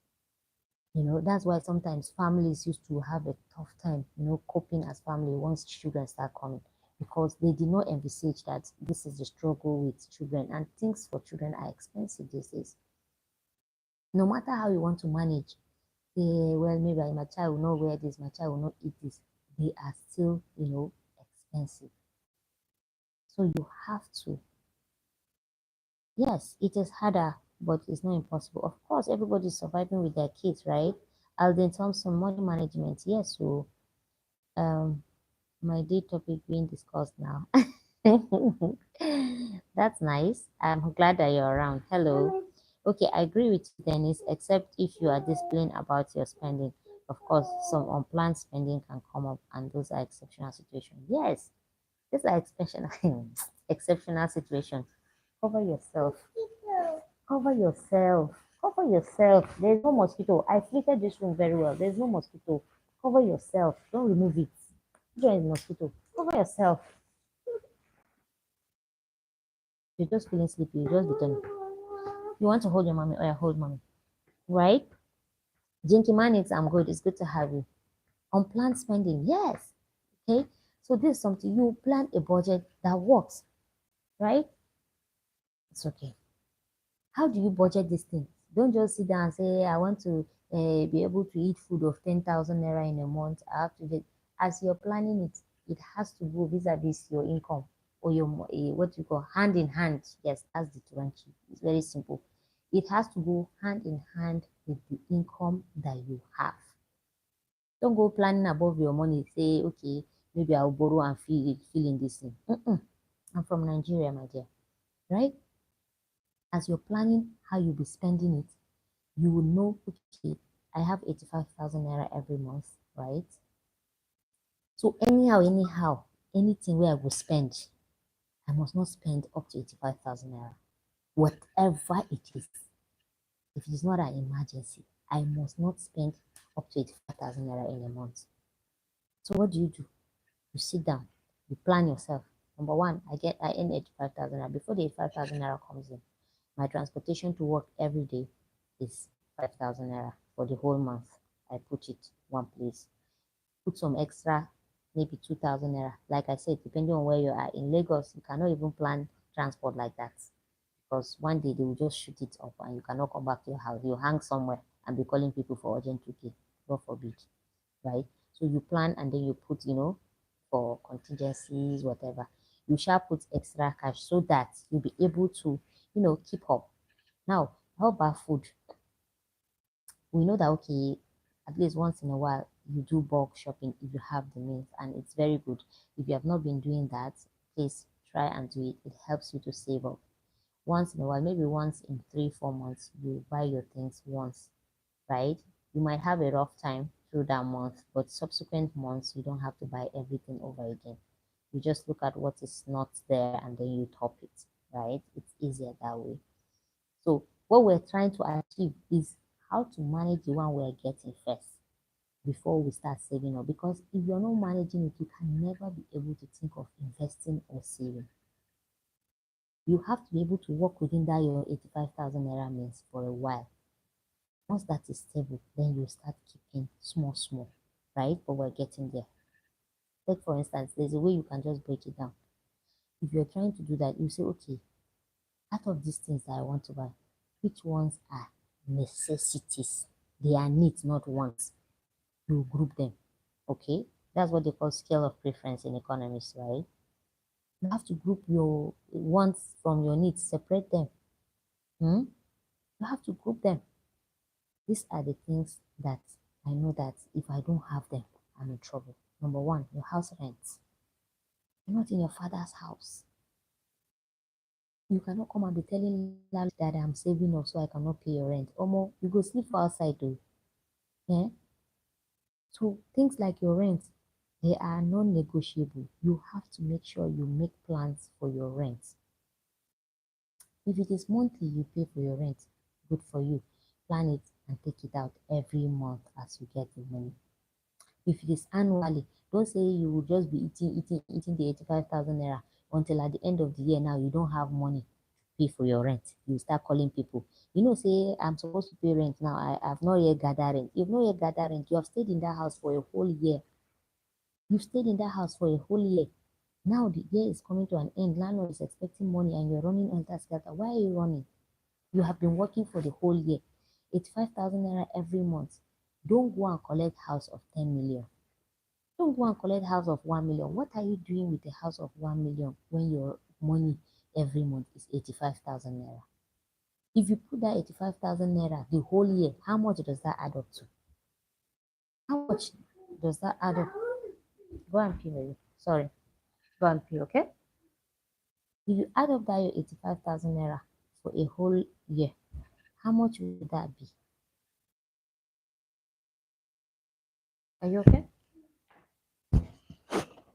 That's why sometimes families used to have a tough time, coping as family once children start coming, because they did not envisage that this is the struggle with children, and things for children are expensive these days. No matter how you want to manage, well, maybe my child will not wear this, my child will not eat this, they are still, expensive. So you have to. Yes, it is harder, but it's not impossible. Of course, everybody's surviving with their kids, right? Alden Thompson, money management. Yes, so my day topic being discussed now. That's nice. I'm glad that you're around. Hello. Okay, I agree with you, Dennis, except if you are disciplined about your spending. Of course, some unplanned spending can come up, and those are exceptional situations. Yes, these are exceptional, exceptional situations. Cover yourself. Cover yourself. Cover yourself. There's no mosquito. I filtered this room very well. There's no mosquito. Cover yourself. Don't remove it. There is mosquito. Cover yourself. You're just feeling sleepy. You just be done. You want to hold your mommy? Oh, yeah, hold mommy. Right? Jinky Manix, I'm good. It's good to have you. Unplanned spending. Yes. Okay. So this is something you plan a budget that works. Right? It's okay. How do you budget this thing? Don't just sit down and say, I want to be able to eat food of 10,000 naira in a month. I have to get, as you're planning it, it has to go vis-a-vis your income or your, what you call hand in hand. Yes, that's the Turanchi. It's very simple. It has to go hand in hand with the income that you have. Don't go planning above your money. Say, okay, maybe I'll borrow and fill in this thing. I'm from Nigeria, my dear, right? As you're planning how you'll be spending it, you will know, okay, I have 85,000 naira every month, right? So anyhow, anything where I will spend, I must not spend up to 85,000 naira. Whatever it is, if it is not an emergency, I must not spend up to 85,000 naira in a month. So what do? You sit down, you plan yourself. Number one, I earn 85,000 naira. Before the 85,000 naira comes in, my transportation to work every day is 5,000 naira for the whole month. I put it one place. Put some extra, maybe 2,000 naira. Like I said, depending on where you are in Lagos, you cannot even plan transport like that because one day they will just shoot it up and you cannot come back to your house. You hang somewhere and be calling people for urgent 2K. God forbid, right? So you plan and then you put, for contingencies, whatever. You shall put extra cash so that you'll be able to, keep up. Now, how about food? We know that, okay, at least once in a while you do bulk shopping if you have the means, and it's very good. If you have not been doing that, please try and do it. It helps you to save up. Once in a while, maybe once in 3 4 months, you buy your things once, right? You might have a rough time through that month, but subsequent months you don't have to buy everything over again. You just look at what is not there and then you top it, right? It's easier that way. So what we're trying to achieve is how to manage the one we're getting first before we start saving up. Because if you're not managing it, you can never be able to think of investing or saving. You have to be able to work within that your 85,000 naira means for a while. Once that is stable, then you start keeping small, right? But we're getting there. Take for instance, there's a way you can just break it down. If you're trying to do that, you say, okay, out of these things that I want to buy, which ones are necessities? They are needs, not wants. You group them. Okay? That's what they call scale of preference in economics, right? You have to group your wants from your needs, separate them. You have to group them. These are the things that I know that if I don't have them, I'm in trouble. Number one, your house rent. You're not in your father's house. You cannot come and be telling landlord that I'm saving up so I cannot pay your rent. Omo, you go sleep for outside though. Yeah? So things like your rent, they are non-negotiable. You have to make sure you make plans for your rent. If it is monthly you pay for your rent, good for you. Plan it and take it out every month as you get the money. If it is annually, don't say you will just be eating the 85,000 naira until at the end of the year now you don't have money to pay for your rent. You start calling people. Say I'm supposed to pay rent now. I've not yet gathered rent. You've not yet gathered rent. You have stayed in that house for a whole year. You've stayed in that house for a whole year. Now the year is coming to an end. Landlord is expecting money and you're running helter skelter. Why are you running? You have been working for the whole year. 85,000 naira every month. Don't go and collect house of 10 million. Don't go and collect house of 1 million. What are you doing with a house of 1 million when your money every month is 85,000 naira? If you put that 85,000 naira the whole year, how much does that add up to? How much does that add up? Go and pay, baby. Sorry. Go and pay, okay? If you add up that your 85,000 naira for a whole year, How much would that be? Are you okay?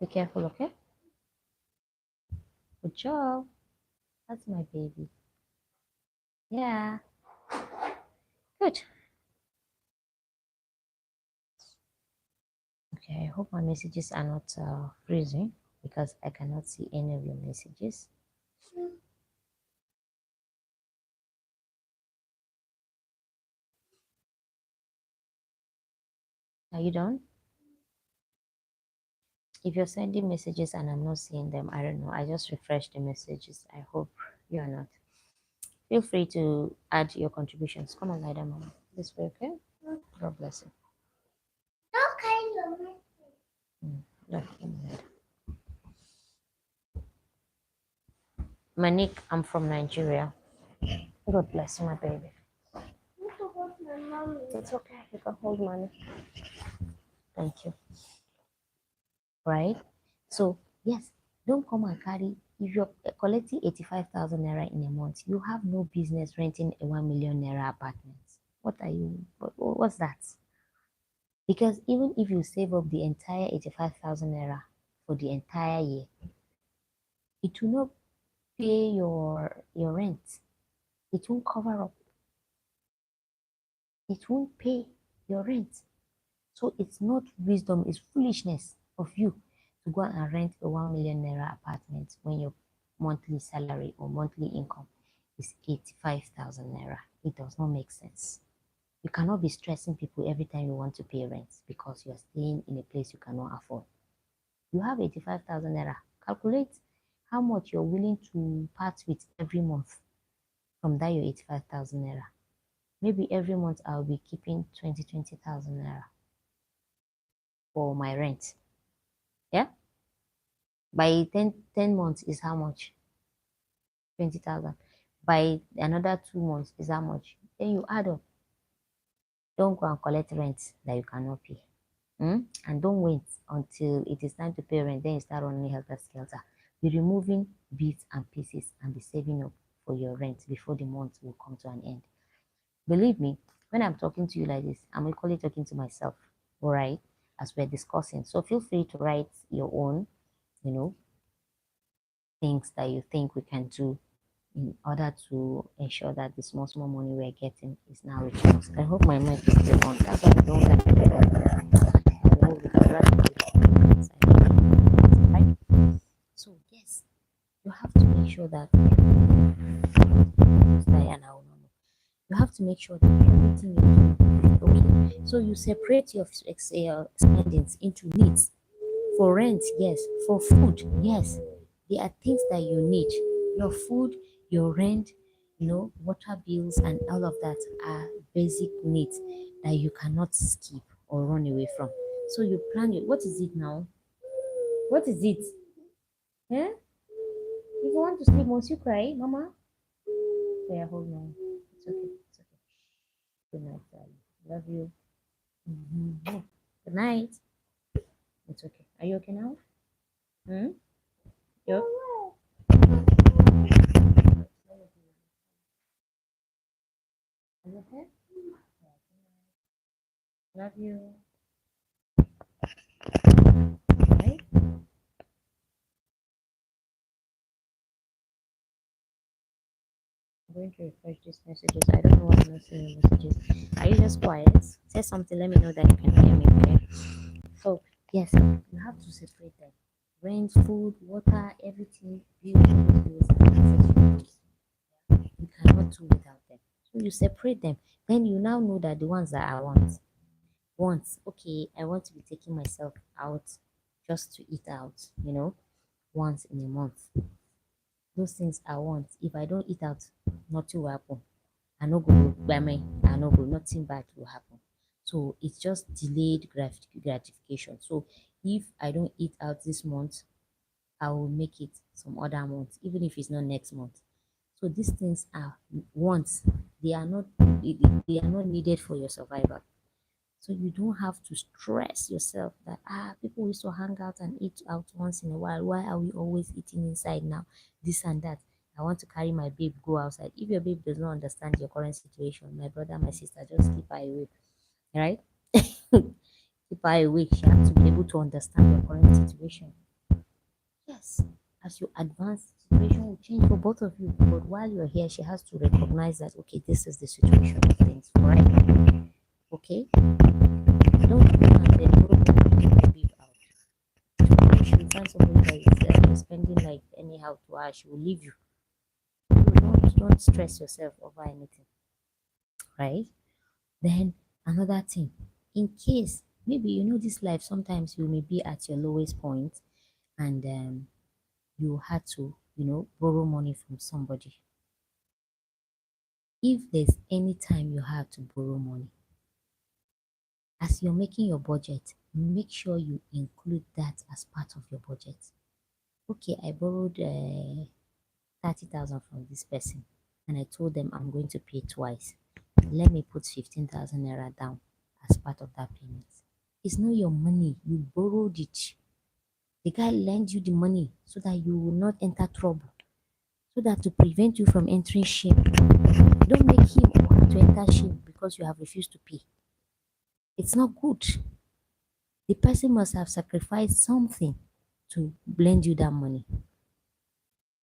Be careful, okay? Good job. That's my baby. Yeah. Good. Okay, I hope my messages are not freezing because I cannot see any of your messages. Are you done? If you're sending messages and I'm not seeing them, I don't know. I just refresh the messages. I hope you're not. Feel free to add your contributions. Come on, lie down, Mama. This way, okay? God bless you. Yeah, come on, lie down. Manik, I'm from Nigeria. God bless you, my baby. It's okay. You can hold money. Thank you. Right? So, yes, don't come and carry. If you're collecting 85,000 naira in a month, you have no business renting a 1 million naira apartment. What are you? What's that? Because even if you save up the entire 85,000 naira for the entire year, it will not pay your rent. It won't cover up. It won't pay your rent. So it's not wisdom, it's foolishness of you to go and rent a 1 million naira apartment when your monthly salary or monthly income is 85,000 naira. It does not make sense. You cannot be stressing people every time you want to pay rent because you're staying in a place you cannot afford. You have 85,000 naira. Calculate how much you're willing to part with every month from that your 85,000 naira. Maybe every month I'll be keeping 20,000 naira for my rent. Yeah? By 10 months is how much? 20,000. By another 2 months is how much? Then you add up. Don't go and collect rent that you cannot pay. And don't wait until it is time to pay rent. Then you start running helter skelter. Be removing bits and pieces and be saving up for your rent before the month will come to an end. Believe me, when I'm talking to you like this, I'm equally talking to myself, all right, as we're discussing. So feel free to write your own, things that you think we can do in order to ensure that the small, small money we're getting is now reduced. I hope my mic is still on. That's why I don't like to remove it. I'd rather do it inside. Right? So, yes, you have to make sure that Diana will not know. You have to make sure that everything you do, okay. So you separate your spendings into needs. For rent, yes. For food, yes. There are things that you need. Your food, your rent, water bills, and all of that are basic needs that you cannot skip or run away from. So you plan it. What is it now? What is it? Yeah? If you want to sleep, must you cry, Mama? Yeah, hold on. It's okay. It's okay. Good night, darling. Love you. Good night. It's okay. Are you okay now? Hmm? You Are you okay? Love you. Right? I'm going to refresh these messages. I don't know why I'm not seeing your messages. Are you just quiet? Say something. Let me know that you can hear me, okay? So, yes, you have to separate them. Rent, food, water, everything, bills, and accessories. You cannot do without them. So you separate them. Then you now know that the ones that I want, okay, I want to be taking myself out just to eat out, once in a month. Those things I want. If I don't eat out, nothing will happen. I no go buy me. I no go. Nothing bad will happen. So it's just delayed gratification. So if I don't eat out this month, I will make it some other month, even if it's not next month. So these things are wants. They are not. They are not needed for your survival. So you don't have to stress yourself that people used to hang out and eat out once in a while. Why are we always eating inside now? This and that. I want to carry my babe go outside. If your babe does not understand your current situation, my brother, my sister, just keep her away, right? Keep her away. She has to be able to understand your current situation. Yes, as you advance, the situation will change for both of you. But while you're here, she has to recognize that okay, this is the situation of things, right? Okay, don't go and then borrow money to babe out. She will find somebody that is spending like anyhow to her. She will leave you. So don't stress yourself over anything, right? Then another thing, in case maybe you know this life, sometimes you may be at your lowest point, and you had to, borrow money from somebody. If there's any time you have to borrow money, as you're making your budget, make sure you include that as part of your budget. Okay, I borrowed 30,000 from this person, and I told them I'm going to pay twice. Let me put 15,000 naira down as part of that payment. It's not your money, you borrowed it. The guy lent you the money so that you will not enter trouble, so that to prevent you from entering shame. Don't make him want to enter shame because you have refused to pay. It's not good. The person must have sacrificed something to lend you that money.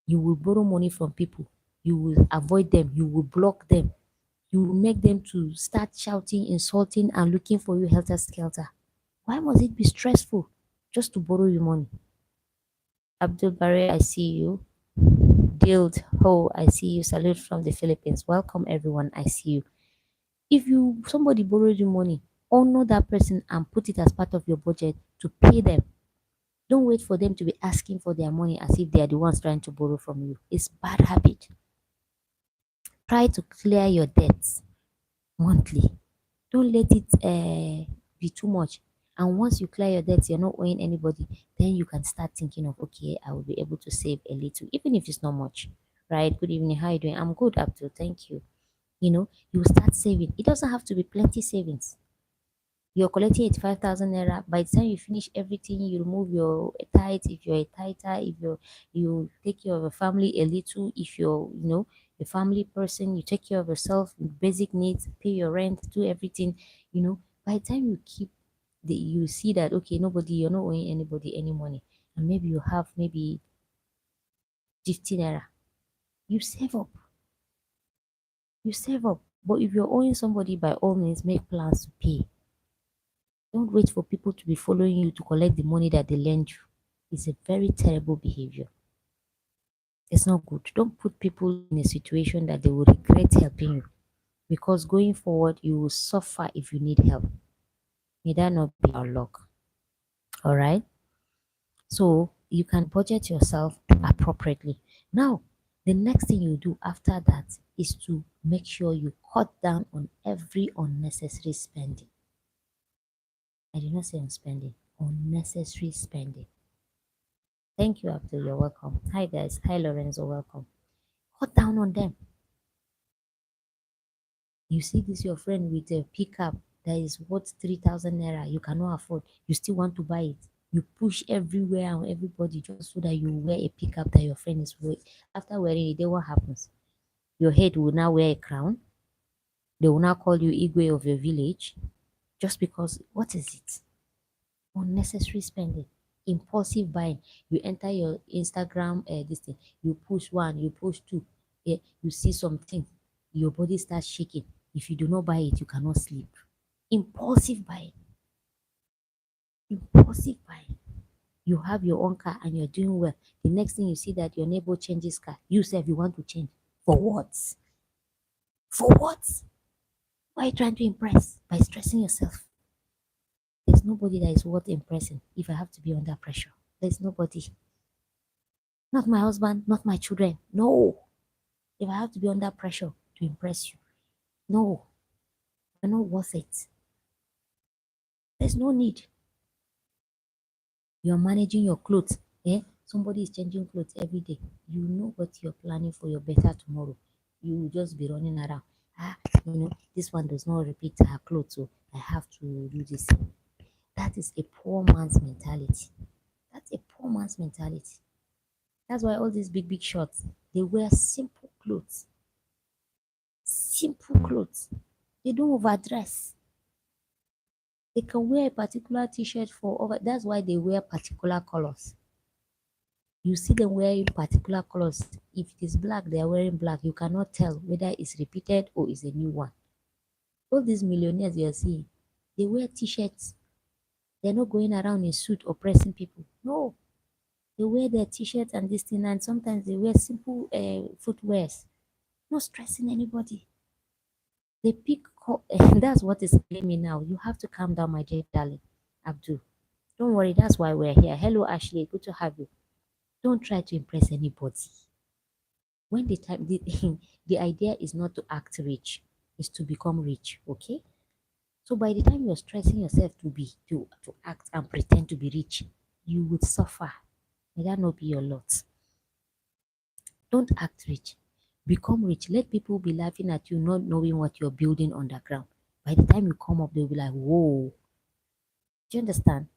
You will borrow money from people, you will avoid them, you will block them, you will make them to start shouting, insulting, and looking for you helter skelter. Why must it be stressful just to borrow you money? Abdul Barre, I see you. Dild Ho, I see you. Salute from the Philippines. Welcome everyone. I see you. If you somebody borrowed you money, honor that person and put it as part of your budget to pay them. Don't wait for them to be asking for their money as if they are the ones trying to borrow from you. It's bad habit. Try to clear your debts monthly. Don't let it be too much. And once you clear your debts, you're not owing anybody, then you can start thinking of, okay, I will be able to save a little, even if it's not much. Right? Good evening. How are you doing? I'm good, Abdul. Thank you. You start saving. It doesn't have to be plenty savings. You're collecting 85,000 naira. By the time you finish everything, you remove your tithe if you're a tither, if you take care of your family a little, if you're, a family person, you take care of yourself, basic needs, pay your rent, do everything, by the time you keep you see that okay, you're not owing anybody any money, and maybe you have maybe 50 naira, you save up. You save up. But if you're owing somebody, by all means, make plans to pay. Don't wait for people to be following you to collect the money that they lend you. It's a very terrible behavior. It's not good. Don't put people in a situation that they will regret helping you, because going forward, you will suffer if you need help. May that not be our luck. All right. So you can budget yourself appropriately. Now, the next thing you do after that is to make sure you cut down on every unnecessary spending. I did not say on spending, unnecessary spending. Thank you, Abdul. You're welcome. Hi, guys. Hi, Lorenzo. Welcome. Cut down on them. You see this your friend with a pickup that is worth 3,000 naira. You cannot afford. You still want to buy it. You push everywhere and everybody just so that you wear a pickup that your friend is wearing. After wearing it, then what happens? Your head will now wear a crown. They will now call you Igwe of your village. Just because, what is it? Unnecessary spending, impulsive buying. You enter your Instagram, this thing, you push one, you push two, you see something, your body starts shaking. If you do not buy it, you cannot sleep. Impulsive buying. Impulsive buying. You have your own car and you're doing well. The next thing you see that your neighbor changes car, you say you want to change. For what? For what? Why are you trying to impress by stressing yourself? There's nobody that is worth impressing if I have to be under pressure. There's nobody. Not my husband, not my children. No. If I have to be under pressure to impress you, no. You're not worth it. There's no need. You're managing your clothes. Somebody is changing clothes every day. You know what you're planning for your better tomorrow. You will just be running around. This one does not repeat her clothes, so I have to do this. That is a poor man's mentality. That's a poor man's mentality. That's why all these big shots, They wear simple clothes. Simple clothes. They don't overdress. They can wear a particular t-shirt for over. That's why they wear particular colors. You see them wearing particular colors. If it is black, they are wearing black. You cannot tell whether it's repeated or is a new one. All these millionaires you are seeing, they wear t-shirts. They're not going around in suit oppressing people. No, they wear their t-shirts and this thing, and sometimes they wear simple footwears, not stressing anybody. They pick. That's what is killing me now. You have to calm down, my dear darling, Abdul. Don't worry. That's why we're here. Hello, Ashley. Good to have you. Don't try to impress anybody. When the time the idea is not to act rich, is to become rich. Okay. So by the time you're stressing yourself to act and pretend to be rich, you would suffer. May that not be your lot. Don't act rich. Become rich. Let people be laughing at you, not knowing what you're building underground. By the time you come up, they'll be like, whoa. Do you understand?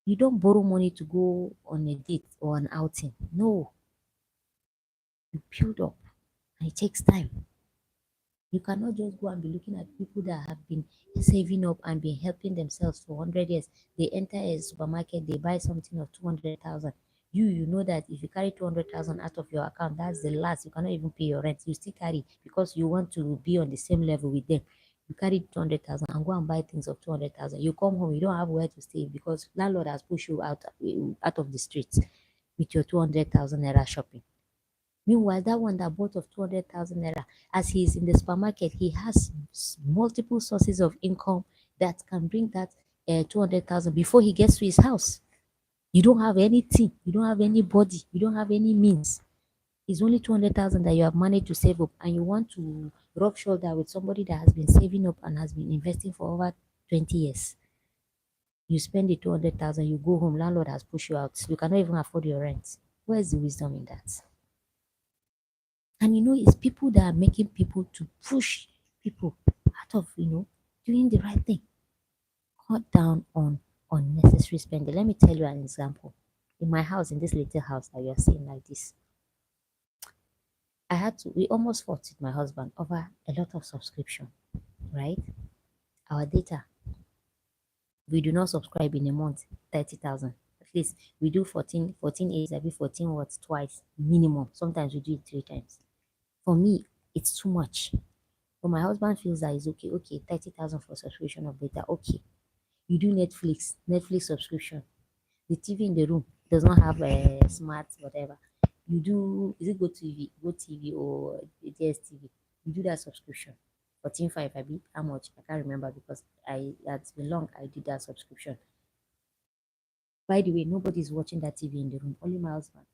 You don't borrow money to go on a date or an outing. No. You build up. And it takes time. You cannot just go and be looking at people that have been saving up and been helping themselves for 100 years. They enter a supermarket, they buy something of 200,000. You know that if you carry 200,000 out of your account, that's the last. You cannot even pay your rent. You still carry because you want to be on the same level with them. You carry 200,000 and go and buy things of 200,000. You come home, you don't have where to stay because landlord has pushed you out of the streets with your 200,000 naira shopping. Meanwhile, that one that bought of 200,000 naira, as he is in the supermarket, he has multiple sources of income that can bring that 200,000 before he gets to his house. You don't have anything, you don't have anybody, you don't have any means. It's only 200,000 that you have managed to save up, and you want to rub shoulder with somebody that has been saving up and has been investing for over 20 years. You spend the 200,000, you go home, landlord has pushed you out. You cannot even afford your rent. Where's the wisdom in that? And it's people that are making people to push people out of, doing the right thing. Cut down on unnecessary spending. Let me tell you an example. In my house, in this little house that you are seeing like this, we almost fought with my husband over a lot of subscription, right? Our data, we do not subscribe in a month, 30,000. At least we do 14 days, every 14 words twice, minimum. Sometimes we do it 3 times. For me, it's too much. But my husband feels that it's okay. Okay, 30,000 for subscription of data. Okay. You do Netflix subscription. The TV in the room does not have a smart whatever. You do, is it Go TV or DSTV? You do that subscription. 14.5, I be how much? I can't remember because that's been long I did that subscription. By the way, nobody's watching that TV in the room, only my husband.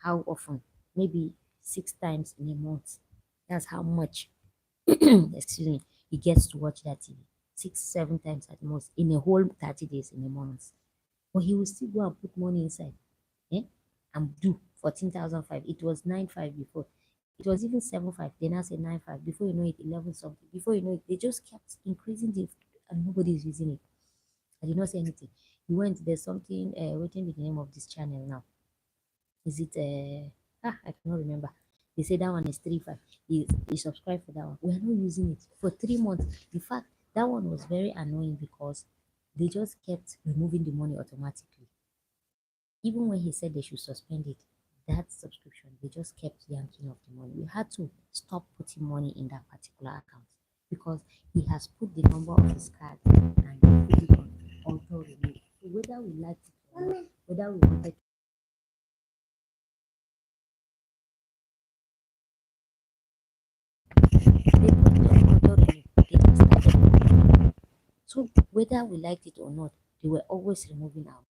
How often? Maybe 6 times in a month. That's how much excuse me, he gets to watch that TV 6, 7 times at most in a whole 30 days in a month. But he will still go and put money inside, eh? And do 14,005. It was 9.5 before. It was even 7.5. They now say 9.5. Before you know it, 11 something. Before you know it, they just kept increasing the and nobody is using it. I did not say anything. He went, there's something, waiting with the name of this channel now. Is it I cannot remember. They say that one is 3.5. He subscribed for that one. We are not using it for 3 months. In fact, that one was very annoying because they just kept removing the money automatically. Even when he said they should suspend it, that subscription, they just kept yanking off the money. We had to stop putting money in that particular account because he has put the number of his card and put it on auto renew. So whether we like it or not, whether we wanted they put it on auto renew. They just started. So whether we liked it or not, they were always removing our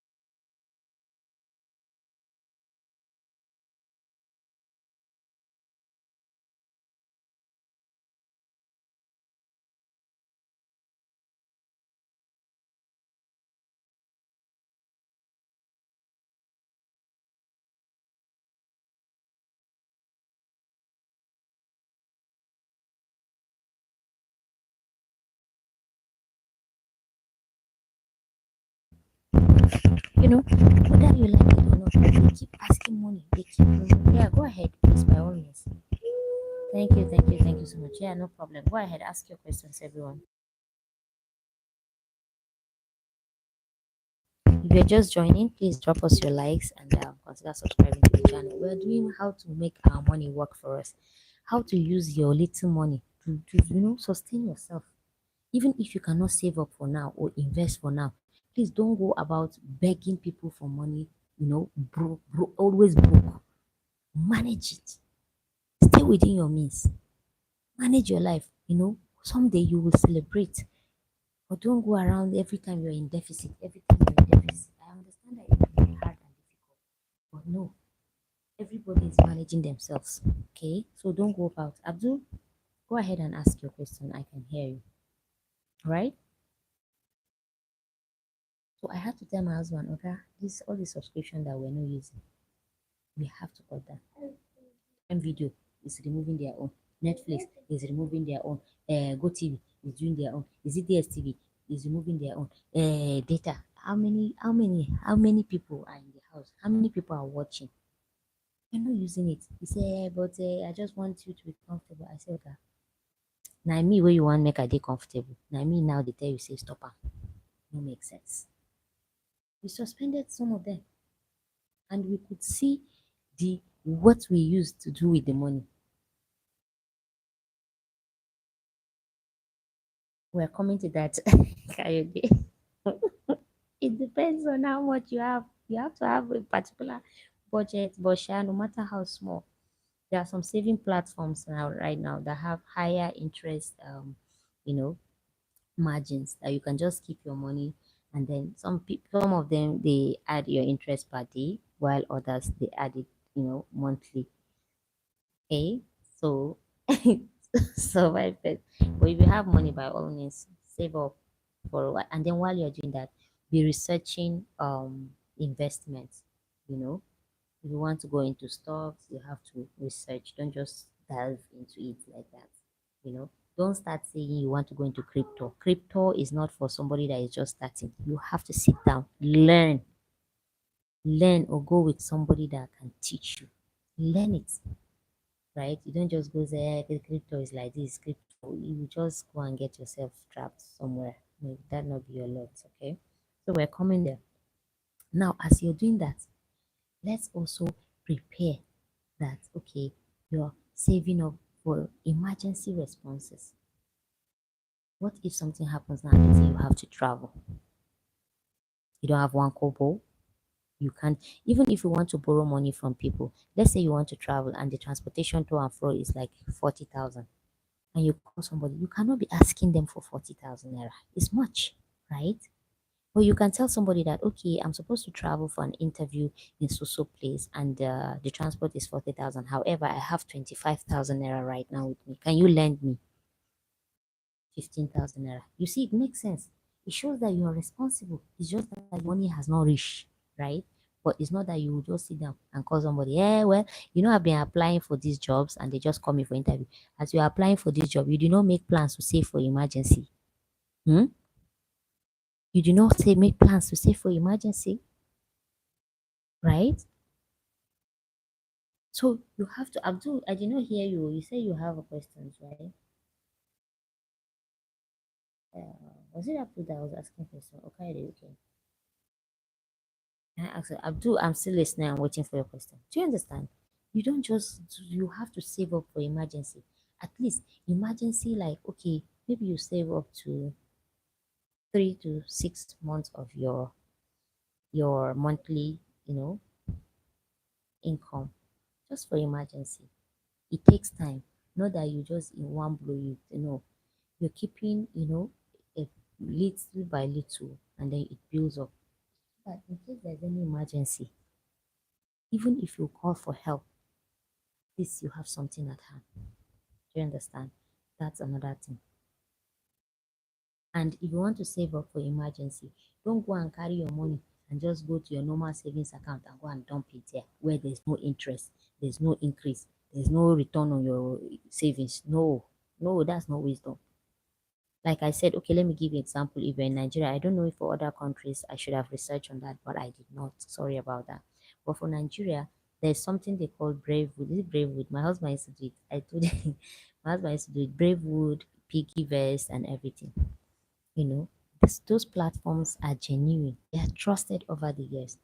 whether you like it or not, they keep asking money. They keep, yeah, go ahead, please, by all means. Thank you so much. Yeah, no problem. Go ahead, ask your questions, everyone. If you're just joining, please drop us your likes and consider subscribing to the channel. We're doing how to make our money work for us, how to use your little money to sustain yourself. Even if you cannot save up for now or invest for now, please don't go about begging people for money, always broke. Manage it. Stay within your means. Manage your life. Someday you will celebrate. But don't go around every time you're in deficit. Every time you're in deficit. I understand that it can be hard and difficult. But no, everybody is managing themselves. Okay? So don't go about. Abdul, go ahead and ask your question. I can hear you. Right? So I had to tell my husband, okay, this all the subscription that we're not using, we have to cut that. And video is removing their own. Netflix is removing their own. GoTV is doing their own. Is it DSTV is removing their own. Data. How many people are in the house? How many people are watching? You're not using it. He said, but I just want you to be comfortable. I said, okay. Now me where you want make a day comfortable. Now me now they tell you say stop am. No make sense. We suspended some of them, and we could see the what we used to do with the money. We're coming to that. Kayode. It depends on how much you have. You have to have a particular budget, but no matter how small. There are some saving platforms now, right now, that have higher interest, you know, margins that you can just keep your money, and then some of them they add your interest per day, while others they add it, monthly. Okay, so survive it. But if you have money, by all means, save up for a while, and then while you're doing that, be researching investments. You know, if you want to go into stocks, you have to research. Don't just dive into it like that. Don't start saying you want to go into crypto. Crypto is not for somebody that is just starting. You have to sit down, learn, or go with somebody that can teach you. Learn it, right? You don't just go say, "Eh, crypto is like this, crypto." You just go and get yourself trapped somewhere. May that not be your lot, okay? So we're coming there. Now, as you're doing that, let's also prepare that, okay, you're saving up for emergency responses. What if something happens now? Let's say you have to travel. You don't have one kobo. You can't, even if you want to borrow money from people. Let's say you want to travel and the transportation to and fro is like 40,000, and you call somebody. You cannot be asking them for 40,000 naira. It's much, right? Or you can tell somebody that, okay, I'm supposed to travel for an interview in so place, and the transport is 40,000. However, I have 25,000 naira right now with me. Can you lend me 15,000 naira? You see, it makes sense. It shows that you are responsible. It's just that money has not reached, right? But it's not that you will just sit down and call somebody, yeah, well, I've been applying for these jobs and they just call me for interview. As you're applying for this job, you do not make plans to save for emergency. Hmm? You do not say make plans to save for emergency, right? So you have to, Abdul, I did not hear you. You say you have a questions, right? Was it Abdul that was asking question? Okay, okay. I asked Abdul, I'm still listening and waiting for your question. Do you understand? You don't just, you have to save up for emergency. At least emergency, like, okay, maybe you save up to 3 to 6 months of your monthly, income, just for emergency. It takes time. Not that you just in one blow, you're keeping, a little by little, and then it builds up. But in case there's any emergency, even if you call for help, this you have something at hand. Do you understand? That's another thing. And if you want to save up for emergency, don't go and carry your money and just go to your normal savings account and go and dump it there where there's no interest, there's no increase, there's no return on your savings. No, no, that's not wisdom. Like I said, okay, let me give you an example. If you're in Nigeria, I don't know if for other countries I should have researched on that, but I did not. Sorry about that. But for Nigeria, there's something they call Bravewood. Is it Bravewood? My husband used to do it. I told him my husband used to do it. Bravewood, Piggy Vest, and everything. Those platforms are genuine. They are trusted over the years,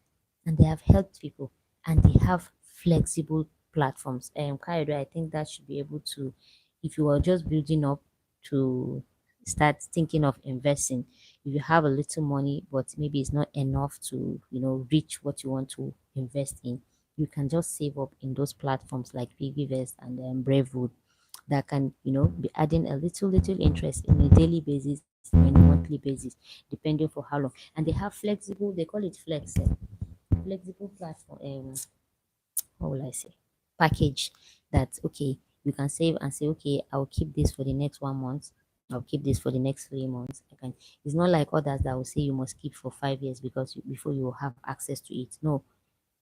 and they have helped people, and they have flexible platforms. Kaido, I think that should be able to, if you are just building up to start thinking of investing, if you have a little money but maybe it's not enough to reach what you want to invest in, you can just save up in those platforms like Piggyvest and Bravewood that can be adding a little interest in a daily basis or in a monthly basis, depending for how long. And they have flexible, they call it flexible platform, what will I say, package, that okay, you can save and say, okay, I'll keep this for the next 1 month, I'll keep this for the next 3 months. I can. It's not like others that will say you must keep for 5 years because before you will have access to it. No,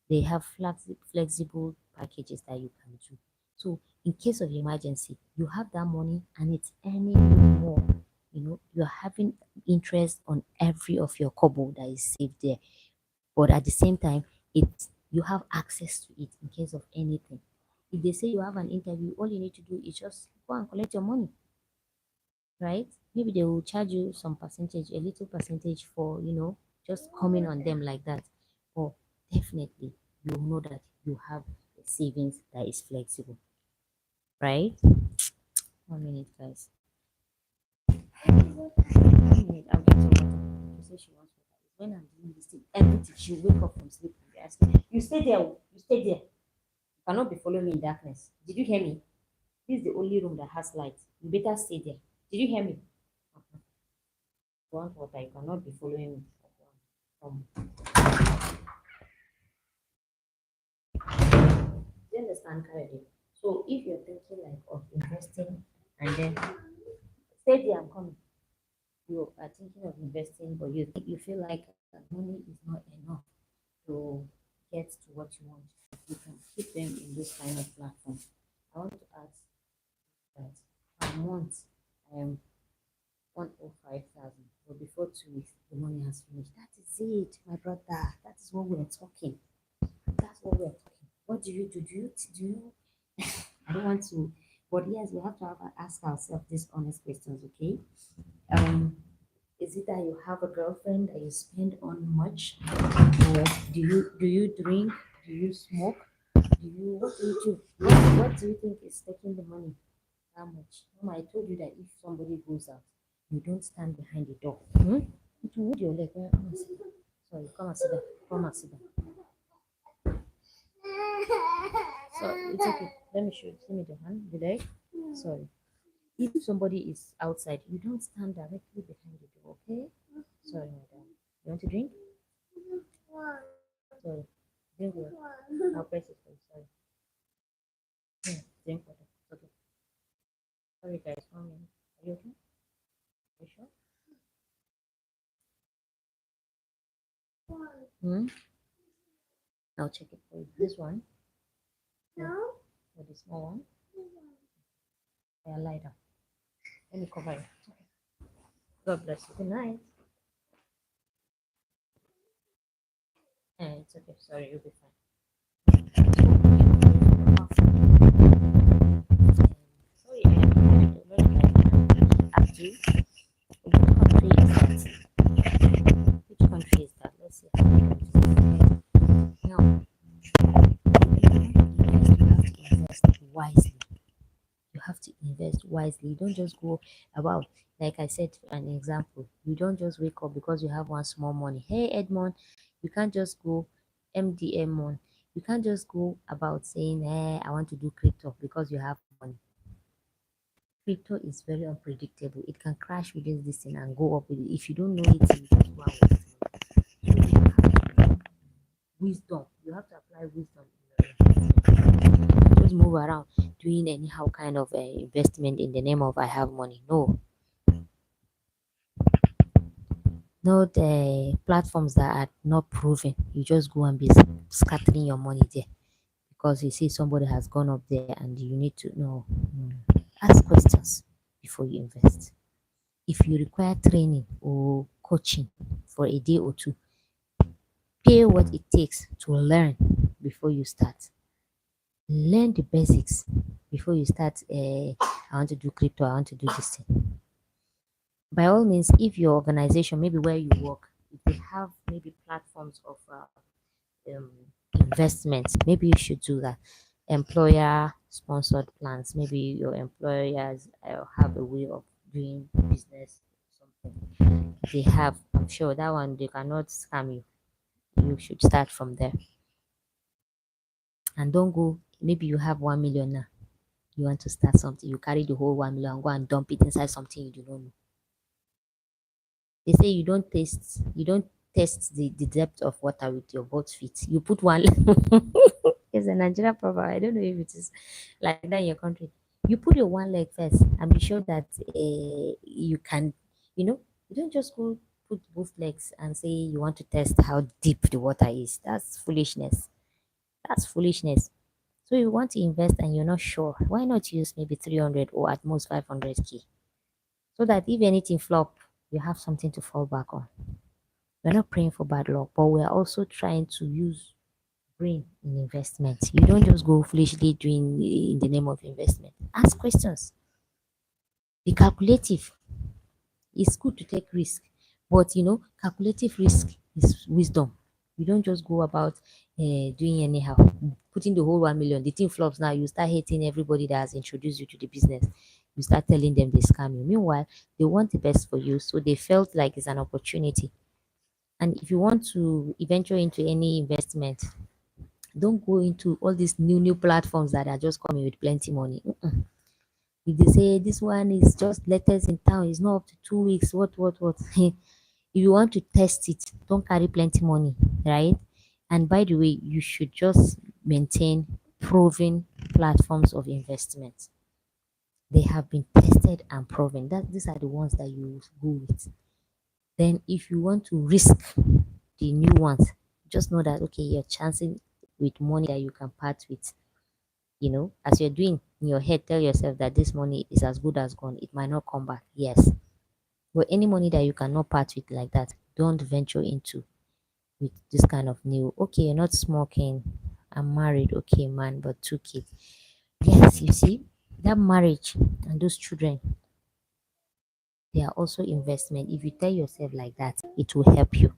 they have flexible packages that you can do. So in case of emergency, you have that money and it's earning you more. You're having interest on every of your kobo that is saved there. But at the same time, you have access to it in case of anything. If they say you have an interview, all you need to do is just go and collect your money, right? Maybe they will charge you some percentage, a little percentage for, just coming on them like that. But definitely, you know that you have a savings that is flexible, right? 1 minute, guys. 1 minute, I'll get to water. She says she wants water. When I'm doing this thing, everything, she wake up from sleep and be asking, you stay there, you stay there. You cannot be following me in darkness. Did you hear me? This is the only room that has light. You better stay there. Did you hear me? Uh-huh. Want water, you cannot be following me. Um, do you understand, Karen? So if you're thinking like of investing and then stay there, I'm coming. You are thinking of investing, but you feel like money is not enough to get to what you want. You can keep them in this kind of platform. I want to ask that per month I am 105,000, but before 2 weeks the money has finished. That is it, my brother. That is what we're talking. That's what we're talking. What do you do? Do you I don't want to, but yes, we have to ask ourselves these honest questions, okay? Um, is it that you have a girlfriend that you spend on much, or do you drink? Do you smoke? What do you do? What do you think is taking the money? How much? Mama, I told you that if somebody goes out, you don't stand behind the door. You hold your leg. Come and sit down. Sorry, come and sit down. Come and sit down. So it's okay. Let me show you. See me the hand, the leg. Sorry. If somebody is outside, you don't stand directly behind the door, okay? Sorry, madam. You want to drink? Sorry. Drink water. I'll press it for you. Sorry. Drink water. It's okay. Sorry, guys. 1 minute. Are you okay? Are you sure? Hmm? I'll check it for you. This one? No. Or the small one? Yeah, lie down. Let me cover it. Okay. God bless you. Good night. It's okay. Sorry, you'll be fine. Sorry, I don't ask you. Which country is that? Let's see. Now, you have to invest wisely. You have to invest wisely. You don't just go about, like I said, an example. You don't just wake up because you have one small money. Hey, Edmond, you can't just go MDM on. You can't just go about saying, hey, I want to do crypto because you have money. Crypto is very unpredictable. It can crash within this thing and go up with it. If you don't know it, you just go and waste money. So you have to wisdom. You have to apply wisdom in your life. Just move around doing anyhow kind of investment in the name of I have money. No, no, the platforms that are not proven. You just go and be scattering your money there because you see somebody has gone up there and you need to know. Ask questions before you invest. If you require training or coaching for a day or two, pay what it takes to learn before you start. Learn the basics before you start. I want to do crypto, I want to do this thing. By all means, if your organization, maybe where you work, if they have maybe platforms of um, investments, maybe you should do that. Employer sponsored plans, maybe your employers have a way of doing business, something they have. I'm sure that one they cannot scam you. You should start from there, and don't go. Maybe you have 1 million now. You want to start something, you carry the whole 1 million and go and dump it inside something you do not know. They say you don't test the depth of water with your both feet. You put one. It's a Nigerian proverb. I don't know if it is like that in your country. You put your one leg first and be sure that you can, you know, you don't just go put both legs and say you want to test how deep the water is. That's foolishness. That's foolishness. So you want to invest and you're not sure. Why not use maybe 300 or at most 500K? So that if anything flop, you have something to fall back on. We're not praying for bad luck, but we're also trying to use brain in investment. You don't just go foolishly doing in the name of investment. Ask questions. Be calculative. It's good to take risk, but calculative risk is wisdom. You don't just go about doing anyhow, putting the whole 1 million. The thing flops now. You start hating everybody that has introduced you to the business. You start telling them they scam you. Meanwhile, they want the best for you, so they felt like it's an opportunity. And if you want to venture into any investment, don't go into all these new platforms that are just coming with plenty money. If they say this one is just latest in town, it's not up to 2 weeks, what? If you want to test it, don't carry plenty money, right? And by the way, you should just maintain proven platforms of investment. They have been tested and proven. That these are the ones that you go with. Then if you want to risk the new ones, just know that okay, you're chancing with money that you can part with. As you're doing in your head, tell yourself that this money is as good as gone. It might not come back. Yes. But any money that you cannot part with like that, don't venture into with this kind of new. Okay, you're not smoking. I'm married. Okay, man, but 2 kids. Yes, you see, that marriage and those children, they are also investment. If you tell yourself like that, it will help you.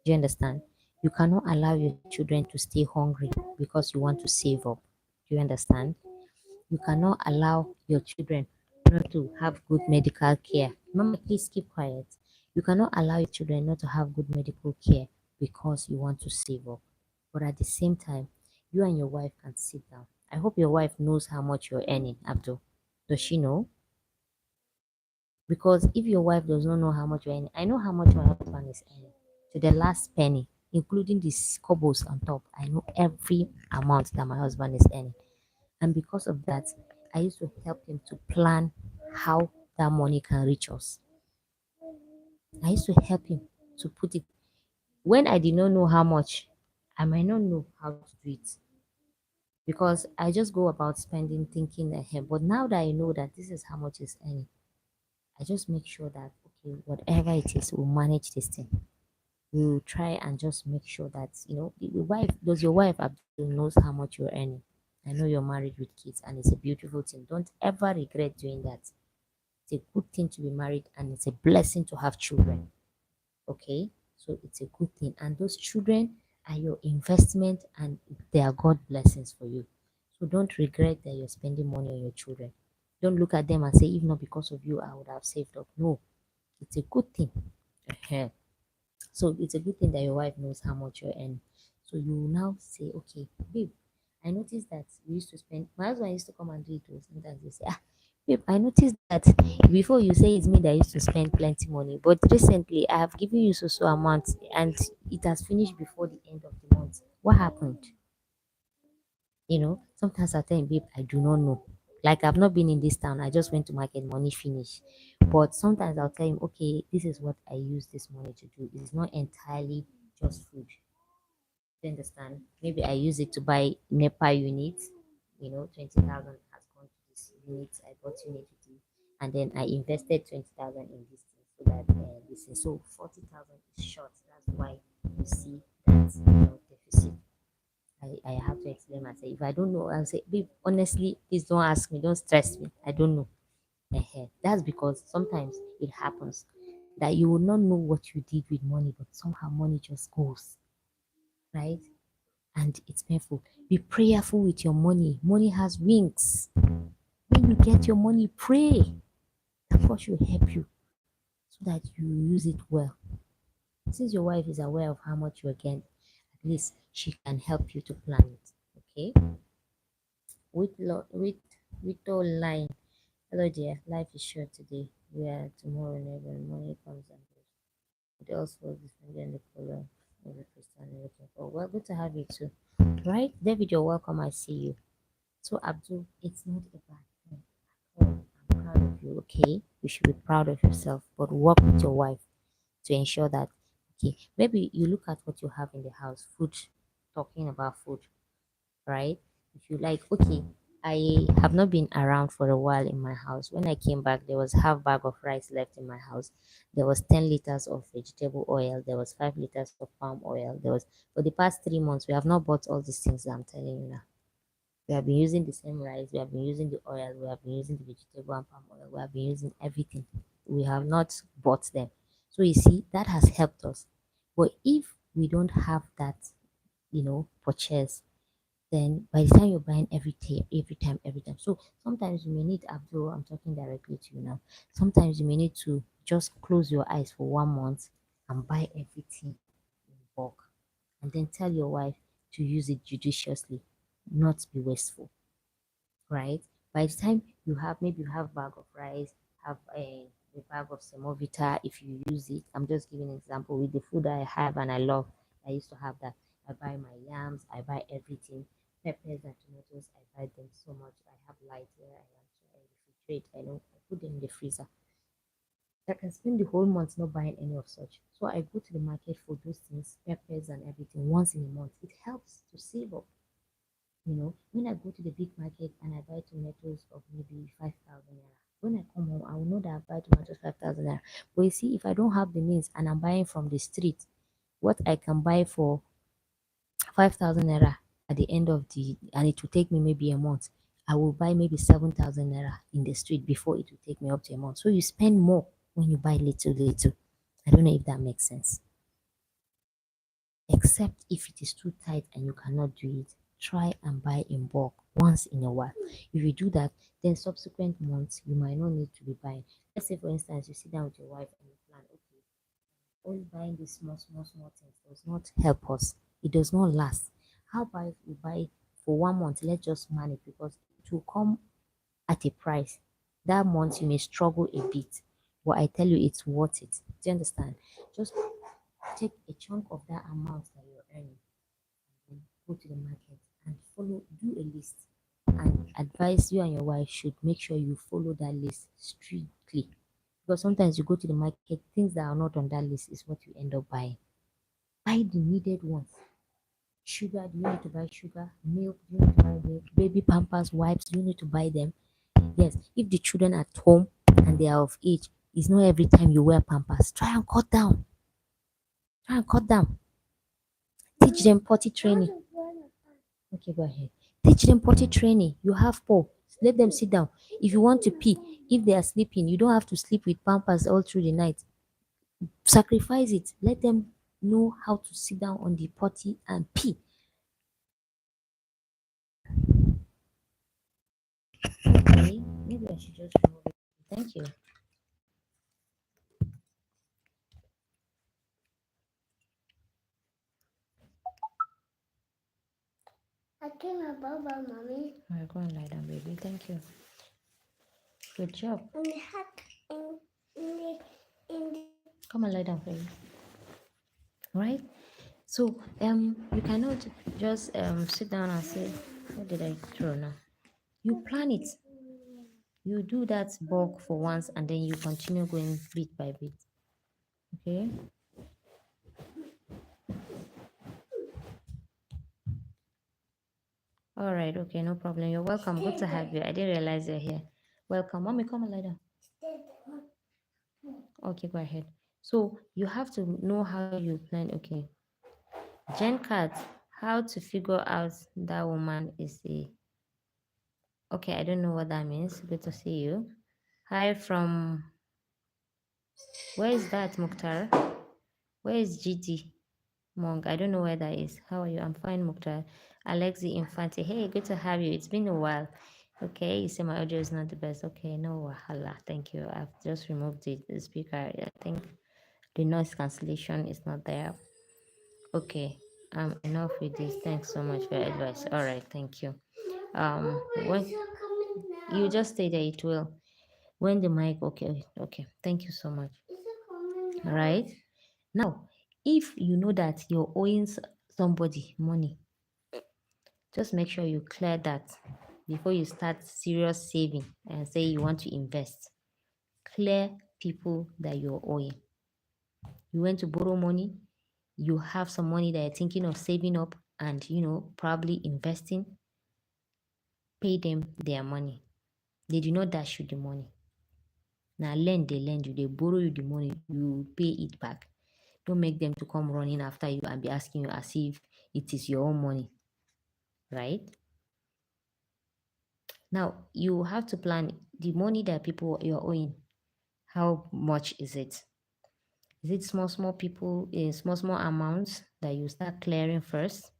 Do you understand? You cannot allow your children to stay hungry because you want to save up. Do you understand? You cannot allow your children not to have good medical care. Mama, please keep quiet. You cannot allow your children not to have good medical care because you want to save up. But at the same time, you and your wife can sit down. I hope your wife knows how much you're earning, Abdul. Does she know? Because if your wife does not know how much you're earning, I know how much my husband is earning to the last penny, including the cobbles on top. I know every amount that my husband is earning. And because of that, I used to help him to plan how that money can reach us. I used to help him to put it. When I did not know how much, I might not know how to do it because I just go about spending thinking ahead. But now that I know that this is how much is earning, I just make sure that, okay, whatever it is, we'll manage this thing. We'll try and just make sure that, the wife, does your wife Abdul knows how much you're earning? I know you're married with kids and it's a beautiful thing. Don't ever regret doing that. It's a good thing to be married and it's a blessing to have children. Okay? So it's a good thing. And those children are your investment and they are God blessings for you. So don't regret that you're spending money on your children. Don't look at them and say, if not because of you, I would have saved up. No, it's a good thing. Ehen. So it's a good thing that your wife knows how much you're earning. So you will now say, okay, babe, I noticed that we used to spend. My husband used to come and do it too. Sometimes he say, babe, I noticed that before you say it's me that used to spend plenty money, but recently I have given you so amount and it has finished before the end of the month. What happened? Sometimes I tell him, babe, I do not know. Like I've not been in this town. I just went to market, money finish. But sometimes I'll tell him, okay, this is what I use this money to do. It's not entirely just food. You understand? Maybe I use it to buy NEPA units. 20,000 has gone to this unit. I bought unit with and then I invested 20,000 in this thing so that this is so 40,000 is short. That's why you see that deficit. I have to explain myself. If I don't know, I'll say, babe, honestly, please don't ask me, don't stress me. I don't know. That's because sometimes it happens that you will not know what you did with money, but somehow money just goes, right? And it's painful. Be prayerful with your money. Money has wings. When you get your money, pray that God should help you so that you use it well. Since your wife is aware of how much you are getting, at least she can help you to plan it. Okay? With all line. Hello dear, life is short today. We are tomorrow never money comes and goes. It also was defending the color of the Christian looking for. Well, good to have you too. Right? David, you're welcome. I see you. So Abdul, it's not a bad thing at all. I'm proud of you, okay? You should be proud of yourself, but work with your wife to ensure that okay, maybe you look at what you have in the house, food, talking about food, right? If you like, okay, I have not been around for a while in my house. When I came back, there was half bag of rice left in my house. There was 10 liters of vegetable oil. There was 5 liters of palm oil. There was for the past 3 months, we have not bought all these things that I'm telling you now. We have been using the same rice, we have been using the oil, we have been using the vegetable and palm oil, we have been using everything. We have not bought them. So you see, that has helped us. But if we don't have that, purchase, then by the time you're buying every time. So sometimes you may need Abdul, I'm talking directly to you now. Sometimes you may need to just close your eyes for 1 month and buy everything in bulk. And then tell your wife to use it judiciously, not be wasteful, right? By the time you have maybe you have bag of rice, have a bag of semovita. If you use it, I'm just giving an example with the food I have and I love. I used to have that. I buy my yams, I buy everything, peppers and tomatoes. I buy them so much. I have light where I am, so I refrigerate. I don't. I put them in the freezer. I can spend the whole month not buying any of such. So I go to the market for those things, peppers and everything once in a month. It helps to save up. When I go to the big market and I buy tomatoes of maybe 5,000 naira, when I come home, I will know that I buy tomatoes 5,000 naira. But you see, if I don't have the means and I'm buying from the street, what I can buy for 5,000 naira at the end of and it will take me maybe a month, I will buy maybe 7,000 naira in the street before it will take me up to a month. So you spend more when you buy little, little. I don't know if that makes sense. Except if it is too tight and you cannot do it, try and buy in bulk once in a while. If you do that, then subsequent months you might not need to be buying. Let's say, for instance, you sit down with your wife and you plan, okay, only buying these small things does not help us. It does not last. How about if we buy for 1 month? Let's just manage because it will come at a price. That month you may struggle a bit, but I tell you it's worth it. Do you understand? Just take a chunk of that amount that you're earning and go to the market and do a list. And advise you and your wife should make sure you follow that list strictly. Because sometimes you go to the market, things that are not on that list is what you end up buying. Buy the needed ones. Sugar, do you need to buy sugar? Milk, do you need to buy milk? Baby pampers, wipes, do you need to buy them? Yes, if the children are at home and they are of age, it's not every time you wear pampers. Try and cut down. Try and cut down. Teach them potty training. Okay, go ahead. Teach them potty training. You have four. Let them sit down. If you want to pee, if they are sleeping, you don't have to sleep with pampers all through the night. Sacrifice it. Let them know how to sit down on the potty and pee. Okay, maybe I should just remove it. Thank you. I came above mommy. All right, go and lie down, baby. Thank you. Good job. In the hat, in the... Come and lie down, baby. Right? So you cannot just sit down and say, what did I throw now? You plan it. You do that bulk for once and then you continue going bit by bit. Okay? All right, okay, no problem. You're welcome. Good to have you. I didn't realize you're here. Welcome. Mommy, come and lie down. Okay, go ahead. So you have to know how you plan. Okay. Gen Cat, how to figure out that woman is a. Okay, I don't know what that means. Good to see you. Hi from. Where is that, Mukhtar? Where is GT? Monk, I don't know where that is. How are you? I'm fine, Mukhtar. Alexi Infante, hey, good to have you. It's been a while. Okay, you say my audio is not the best. Okay, no wahala. Thank you. I've just removed the speaker. I think the noise cancellation is not there. Okay, enough with this. Thanks so much for your advice. All right, thank you. When you just stay there, it will. When the mic, okay, okay. Thank you so much. All right. Now, if you know that you're owing somebody money, just make sure you clear that before you start serious saving and say you want to invest. Clear people that you're owing. You went to borrow money, you have some money that you're thinking of saving up and probably investing. Pay them their money. They do not dash you the money. Now lend, they lend you, they borrow you the money, you pay it back. Don't make them to come running after you and be asking you as if it is your own money, right? Now you have to plan the money that people you're owing. How much is it? Is it small people in small amounts that you start clearing first,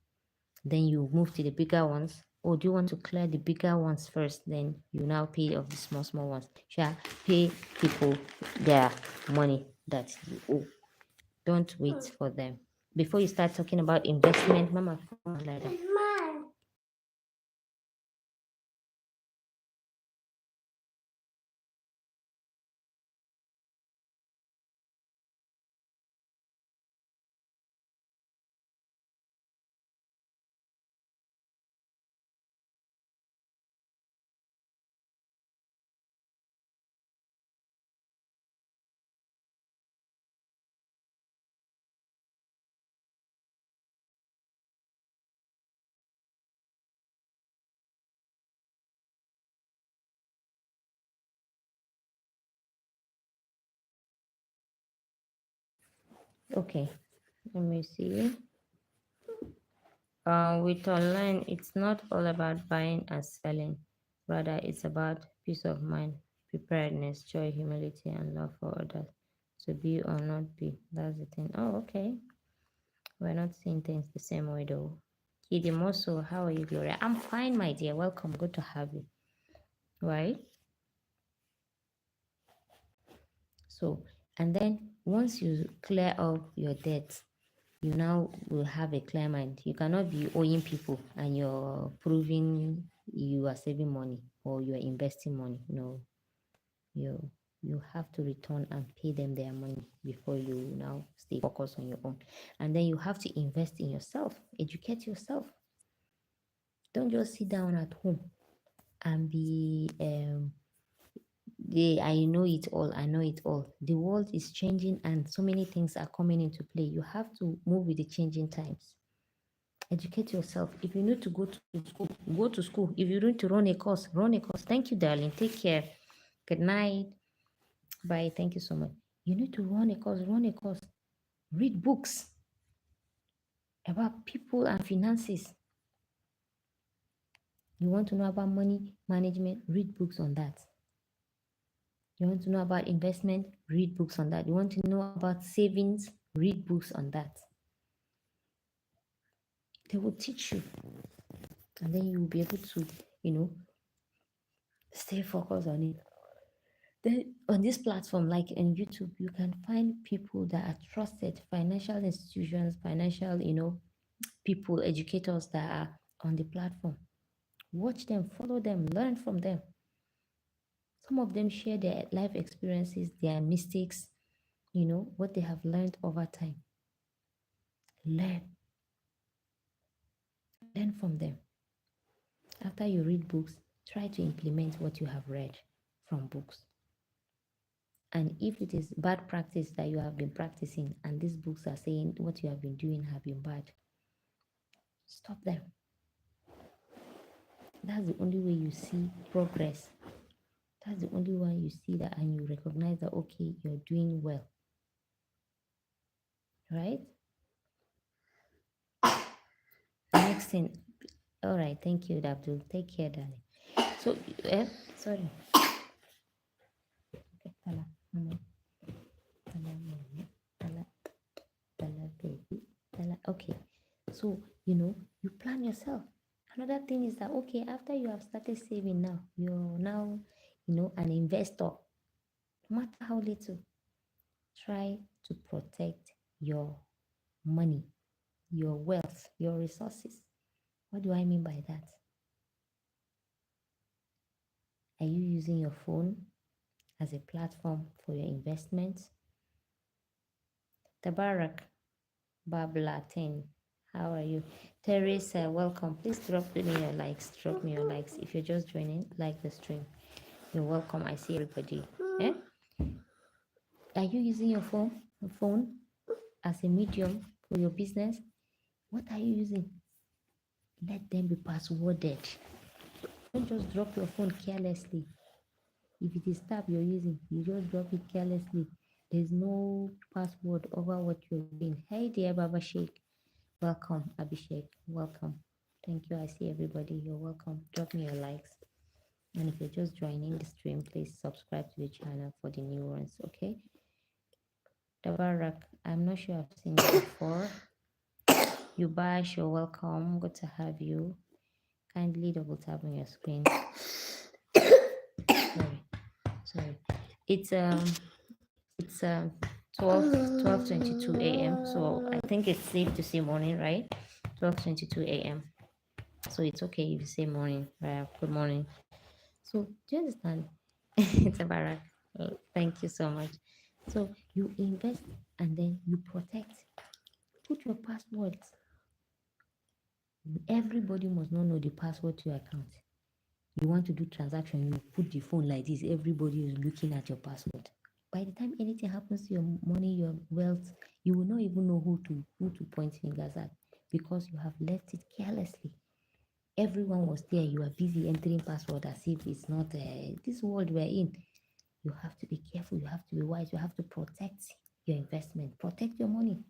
then you move to the bigger ones? Or do you want to clear the bigger ones first, then you now pay off the small ones? Sure, pay people their money that you owe. Don't wait for them. Before you start talking about investment, Mama, come on, like that. Okay, let me see. With online, it's not all about buying and selling. Rather, it's about peace of mind, preparedness, joy, humility, and love for others. To be or not be. That's the thing. Oh, okay. We're not seeing things the same way though. Kidimoso, how are you, Gloria? I'm fine, my dear. Welcome. Good to have you. Right? So, and then once you clear up your debts, you now will have a clear mind. You cannot be owing people and you're proving you are saving money or you are investing money. No, you you have to return and pay them their money before you now stay focused on your own. And then you have to invest in yourself, educate yourself. Don't just sit down at home and be I know it all, I know it all. The world is changing and so many things are coming into play. You have to move with the changing times. Educate yourself. If you need to go to school, go to school. If you need to run a course, run a course. Thank you, darling. Take care. Good night. Bye. Thank you so much. You need to run a course, run a course. Read books about people and finances. You want to know about money management? Read books on that. You want to know about investment? Read books on that. You want to know about savings? Read books on that. They will teach you. And then you will be able to, stay focused on it. Then on this platform, like in YouTube, you can find people that are trusted, financial institutions, financial, people, educators that are on the platform. Watch them, follow them, learn from them. Some of them share their life experiences, their mistakes, what they have learned over time. Learn. Learn from them. After you read books, try to implement what you have read from books. And if it is bad practice that you have been practicing and these books are saying what you have been doing have been bad, stop them. That's the only way you see progress. That's the only one you see that and you recognize that, okay, you're doing well, right? Next thing, all right, thank you, Abdul. Take care, darling. So, sorry. Okay, Tala, mama, Tala, mama, Tala, Tala, baby, Tala. Okay, so you plan yourself. Another thing is that, okay, after you have started saving now, you're now, an investor. No matter how little, try to protect your money, your wealth, your resources. What do I mean by that? Are you using your phone as a platform for your investments? Tabarak Bablatin, how are you? Teresa, welcome. Please drop me your likes. Drop me your likes. If you're just joining, like the stream. You're welcome. I see everybody. Eh? Are you using your phone as a medium for your business? What are you using? Let them be passworded. Don't just drop your phone carelessly. If it is tab you're using, you just drop it carelessly. There's no password over what you're doing. Hey dear Baba Sheikh. Welcome, Abhishek. Welcome. Thank you. I see everybody. You're welcome. Drop me your likes. And if you're just joining the stream, please subscribe to the channel for the new ones, okay? Tabarak, I'm not sure I've seen you before. Yubash, you're welcome. Good to have you. Kindly double tap on your screen. Sorry. It's 12:22 a.m. So I think it's safe to say morning, right? 12:22 a.m. So it's okay if you say morning, right? Good morning. So do you understand? It's a barak. Thank you so much. So you invest and then you protect. Put your passwords. Everybody must not know the password to your account. You want to do transaction, you put the phone like this. Everybody is looking at your password. By the time anything happens to your money, your wealth, you will not even know who to point fingers at because you have left it carelessly. Everyone was there. You are busy entering password as if it's not this world we're in. You have to be careful. You have to be wise. You have to protect your investment. Protect your money.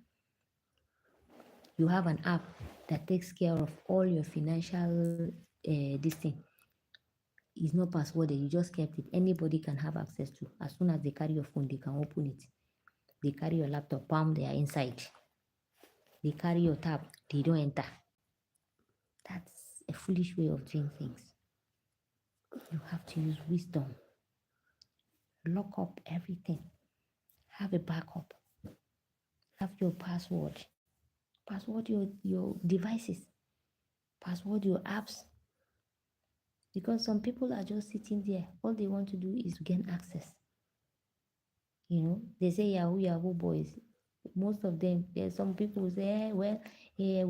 You have an app that takes care of all your financial this thing. It's not passworded. You just kept it. Anybody can have access to. As soon as they carry your phone, they can open it. They carry your laptop, palm, they are inside. They carry your tab, they don't enter. That's a foolish way of doing things. You have to use wisdom. Lock up everything. Have a backup. Have your password. Password your devices. Password your apps. Because some people are just sitting there. All they want to do is to gain access. They say Yahoo boys. Most of them, there's some people say, we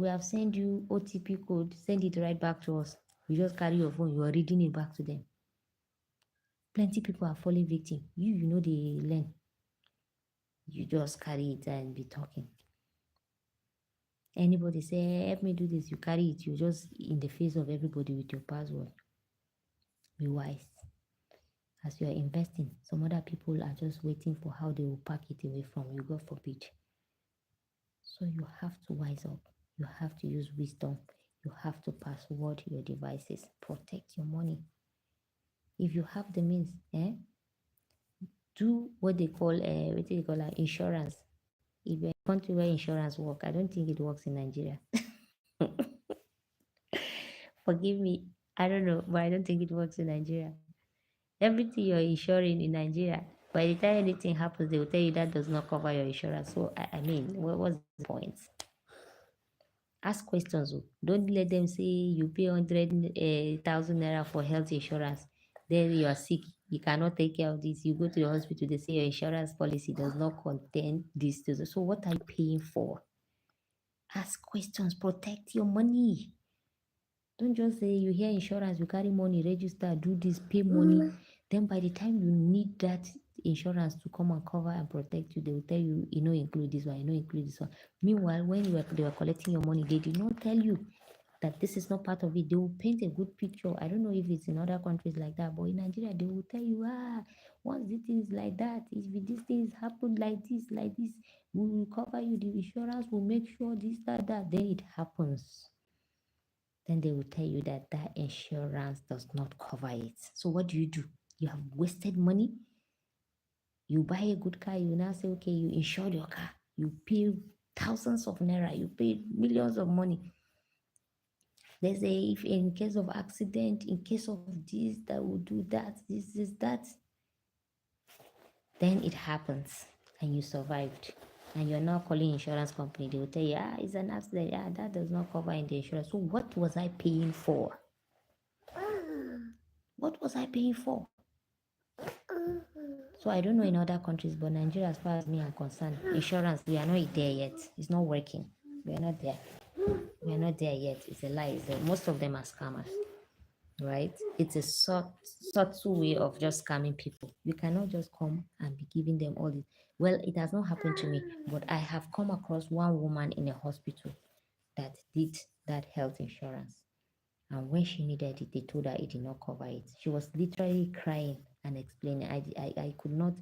have sent you OTP code, send it right back to us. You just carry your phone, you are reading it back to them. Plenty people are falling victim. They learn. You just carry it and be talking. Anybody say, help me do this, you carry it, you just in the face of everybody with your password. Be wise. As you are investing, some other people are just waiting for how they will pack it away from you, God forbid. So you have to wise up. You have to use wisdom. You have to password your devices. Protect your money. If you have the means, do what they call insurance. If you're in a country where insurance work, I don't think it works in Nigeria. Forgive me. I don't know, but I don't think it works in Nigeria. Everything you're insuring in Nigeria, by the time anything happens, they will tell you that does not cover your insurance. So, I mean, what's the point? Ask questions. Don't let them say you pay 100,000 naira for health insurance. Then you are sick. You cannot take care of this. You go to the hospital. They say your insurance policy does not contain this. So what are you paying for? Ask questions. Protect your money. Don't just say you hear insurance, you carry money, register, do this, pay money. Then by the time you need that insurance to come and cover and protect you, they will tell you, include this one, include this one. Meanwhile, when they were collecting your money, they did not tell you that this is not part of it, they will paint a good picture. I don't know if it's in other countries like that, but in Nigeria, they will tell you, once this thing is like that, if this thing is happened like this, we will cover you. The insurance will make sure this, that. Then it happens. Then they will tell you that that insurance does not cover it. So what do? You have wasted money. You buy a good car, you now say, okay, you insured your car. You pay thousands of naira, you pay millions of money. They say if in case of accident, in case of this, that will do that, this is that. Then it happens and you survived. And you're now calling insurance company. They will tell you, it's an accident. That does not cover in the insurance. So what was I paying for? What was I paying for? So I don't know in other countries, but Nigeria, as far as me I'm concerned, insurance, we are not there yet. It's not working. We are not there. We are not there yet. It's a lie. Most of them are scammers, right? It's a subtle way of just scamming people. You cannot just come and be giving them all this. Well, it has not happened to me, but I have come across one woman in a hospital that did that health insurance. And when she needed it, they told her it did not cover it. She was literally crying and explaining. I could not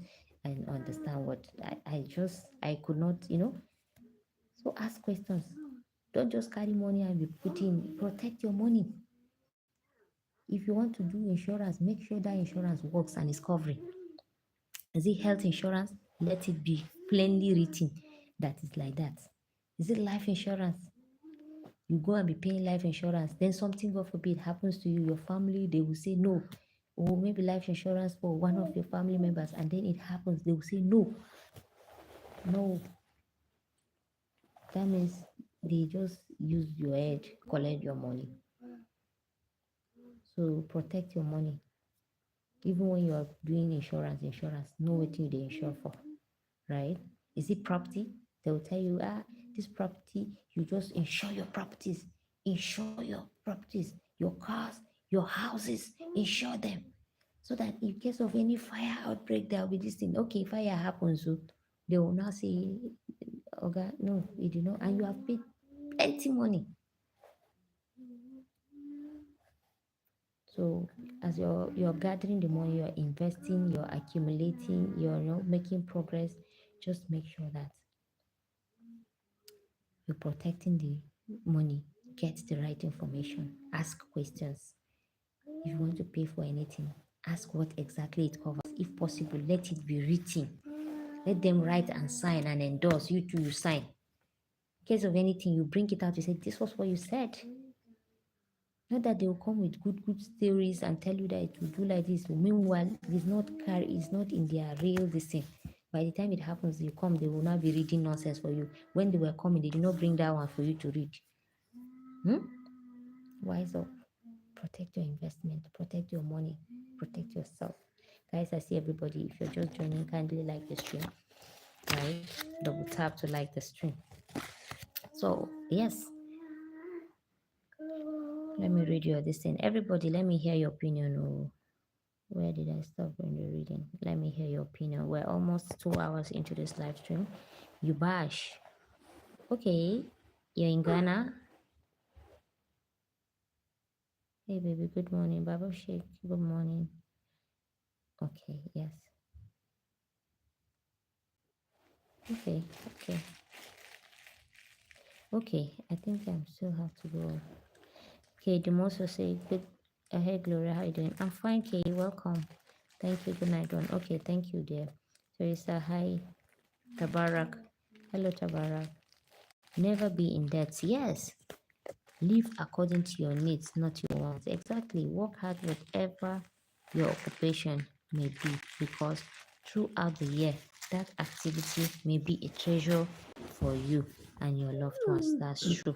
understand what I could not, So ask questions. Don't just carry money and be putting, protect your money. If you want to do insurance, make sure that insurance works and is covering. Is it health insurance? Let it be plainly written that it's like that. Is it life insurance? You go and be paying life insurance, then something, God forbid, happens to you, your family, they will say no. Or maybe life insurance for one of your family members, and then it happens, they will say no. No. That means they just use your head, collect your money. So protect your money. Even when you are doing insurance, know what you insure for, right? Is it property? They will tell you, this property, you just insure your properties. Insure your properties, your cars, your houses, insure them. So that in case of any fire outbreak, there will be this thing. Okay, fire happens, so they will now say, okay, no, you do not, and you have paid plenty money. So as you're gathering the money, you're investing, you're accumulating, you're making progress, just make sure that you're protecting the money. Get the right information. Ask questions. If you want to pay for anything, ask what exactly it covers. If possible, let it be written. Let them write and sign and endorse. You too, you sign. In case of anything, you bring it out. You say, this was what you said. Not that they will come with good stories and tell you that it will do like this. Meanwhile, it's not in their real this thing. By the time it happens, you come, they will not be reading nonsense for you. When they were coming, they did not bring that one for you to read. Wise up. Protect your investment, protect your money, protect yourself. Guys, I see everybody. If you're just joining, kindly like the stream, right? Double tap to like the stream. So, yes, let me read your this thing. Everybody, let me hear your opinion. Oh, where did I stop when you're reading? Let me hear your opinion. We're almost 2 hours into this live stream. You bash. Okay, you're in Ghana. Hey, baby, good morning. Baba Sheikh, good morning. Okay, yes. Okay, okay. Okay, I think I still have to go. Okay, the most will say, good. Hey, Gloria, how you doing? I'm fine, Kay. Welcome. Thank you. Good night, Ron. Okay, thank you, dear. Teresa, hi. Tabarak. Hello, Tabarak. Never be in debt. Yes. Live according to your needs, not your wants. Exactly. Work hard, whatever your occupation may be, because throughout the year, that activity may be a treasure for you and your loved ones. That's true.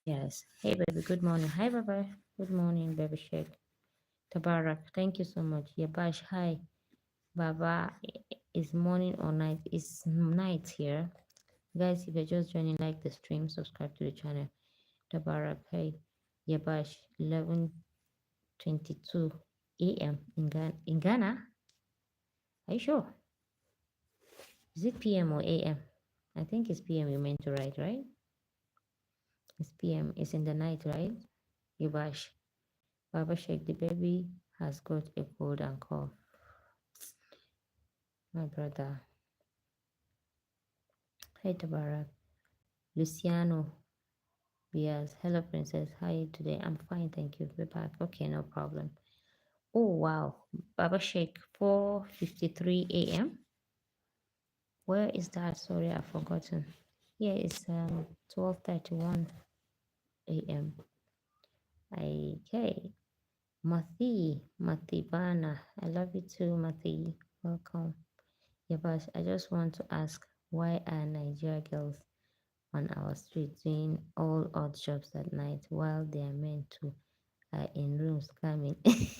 Yes. Hey, baby. Good morning. Hi, Baba. Good morning, baby Sheikh. Tabarak. Thank you so much. Yabash. Hi. Baba. Is morning or night? It's night here. Guys, if you're just joining, like the stream, subscribe to the channel. Tabarak, hey, Yabash, 11:22 a.m. In Ghana. Are you sure? Is it PM or AM? I think it's PM you meant to write, right? It's PM. It's in the night, right? Yabash. Baba Sheikh, the baby has got a cold and cough. My brother. Hey, Tabarak. Luciano. Yes. Hello, princess. How are you today? I'm fine, thank you. Be back. Okay, no problem. Oh, wow. Baba Sheikh, 4:53 a.m. Where is that? Sorry, I've forgotten. Yeah, it's 12:31 a.m. Okay. Matibana. I love you too, Mati. Welcome. Yeah, but I just want to ask, why are Nigeria girls on our street doing all odd jobs at night while their men too are in rooms coming? Is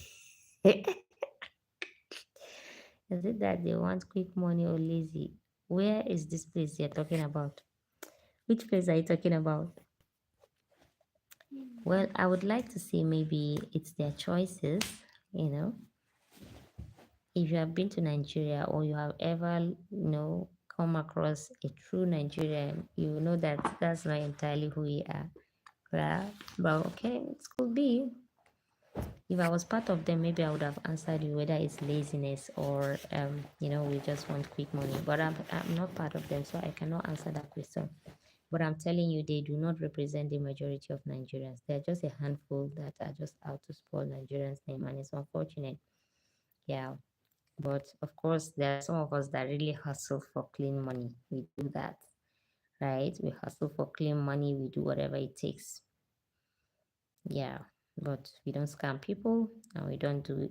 it that they want quick money or lazy? Where is this place you're talking about? Which place are you talking about? Well, I would like to say maybe it's their choices, you know. If you have been to Nigeria or you have ever, come across a true Nigerian, you know that that's not entirely who we are. Right? But okay, it could be. If I was part of them, maybe I would have answered you whether it's laziness or we just want quick money. But I'm not part of them, so I cannot answer that question. But I'm telling you, they do not represent the majority of Nigerians. They're just a handful that are just out to spoil Nigerians' name, and it's unfortunate. Yeah. But of course, there are some of us that really hustle for clean money. We do that, right? We hustle for clean money. We do whatever it takes. Yeah. But we don't scam people and we don't do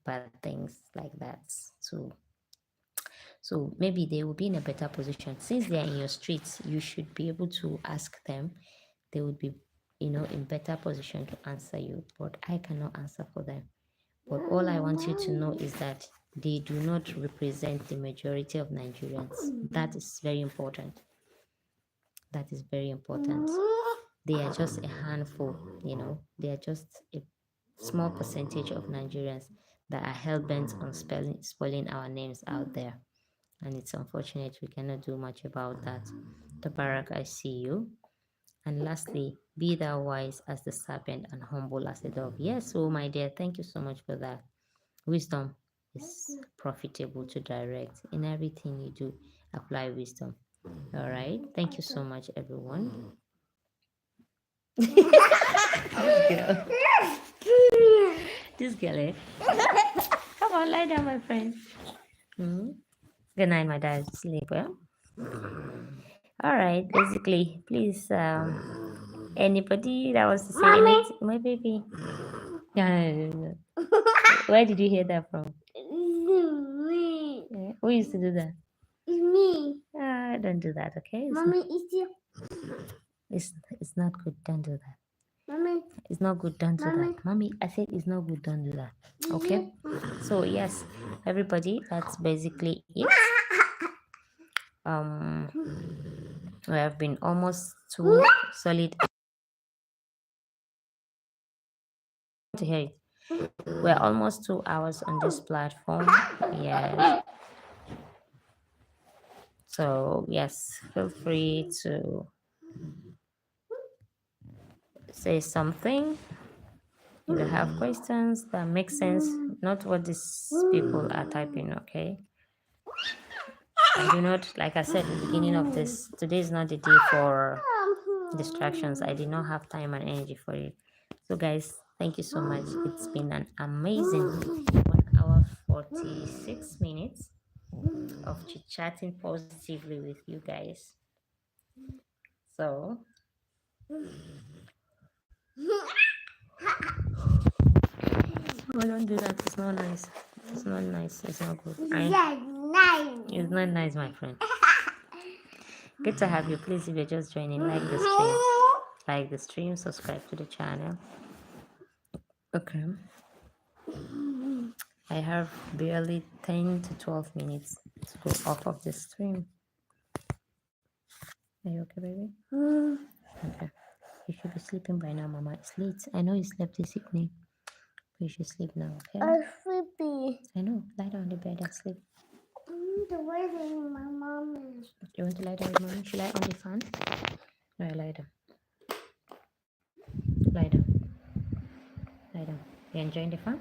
bad things like that. So maybe they will be in a better position. Since they are in your streets, you should be able to ask them. They would be, in better position to answer you. But I cannot answer for them. But all I want you to know is that they do not represent the majority of Nigerians. That is very important. That is very important. They are just a handful, they are just a small percentage of Nigerians that are hell bent on spoiling our names out there. And it's unfortunate we cannot do much about that. Tabarak, I see you. And lastly, be thou wise as the serpent and humble as a dove. Yes, oh my dear, thank you so much for that. Wisdom is profitable to direct. In everything you do, apply wisdom. All right. Thank you so much, everyone. This girl, eh? Come on, lie down, my friend. Good night, my dad. Sleep well. All right. Basically, please, anybody that wants to say anything, my baby. No. Where did you hear that from? Yeah. Who used to do that? It's me. Don't do that, okay? Mommy, it's not good. Don't do that. Mommy. It's not good. Don't do that. Mommy, I said it's not good. Don't do that. Okay? So yes, everybody, that's basically it. We have been almost 2 solid to hear it. We're almost 2 hours on this platform. Yeah. So yes, feel free to say something if you have questions that make sense, not what these people are typing, okay? I do not, like I said at the beginning of this, today is not the day for distractions. I did not have time and energy for it. So guys, thank you so much. It's been an amazing 1 hour 46 minutes of chit-chatting positively with you guys. So oh, don't do that. It's not nice. It's not nice. It's not good. It's not nice, my friend. Good to have you. Please, if you're just joining, like the stream, subscribe to the channel. Okay. I have barely 10 to 12 minutes to go off of the stream. Are you okay, baby? Okay. You should be sleeping by now, Mama. It's late. I know you slept this evening, but you should sleep now, okay? I'm sleepy. I know. Lie down on the bed and sleep. I want to lie down with my mommy. You want to lie down with mommy? Should I lie on the fan? Alright, lie down. Lie down. Lie down. You enjoying the fan?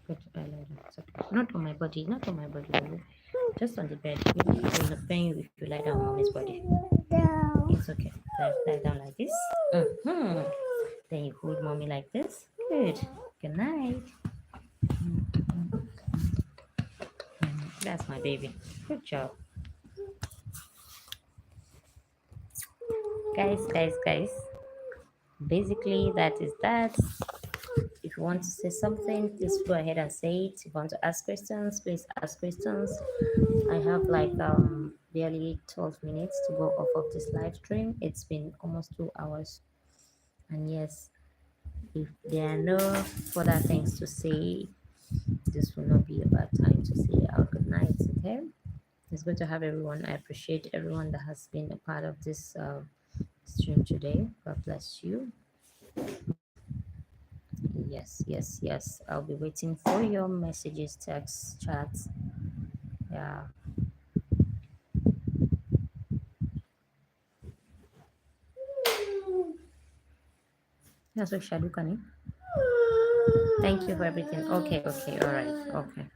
Good. Lie down. It's okay. Not on my body. Not on my body, baby. Just on the bed. Maybe it will not pain you if you lie down on mommy's body. It's okay. Lie down like this. Mm-hmm. Then you hold mommy like this. Good. Good night. That's my baby. Good job. Guys. Basically, that is that. If you want to say something, please go ahead and say it. If you want to ask questions, please ask questions. I have like barely 12 minutes to go off of this live stream. It's been almost 2 hours. And yes, if there are no further things to say, this will not be a bad time to say our good night, okay? It's good to have everyone. I appreciate everyone that has been a part of this stream today. God bless you. Yes. I'll be waiting for your messages, texts, chats. Yeah. That's what Shadu Kani. Thank you for everything. Okay, all right, okay.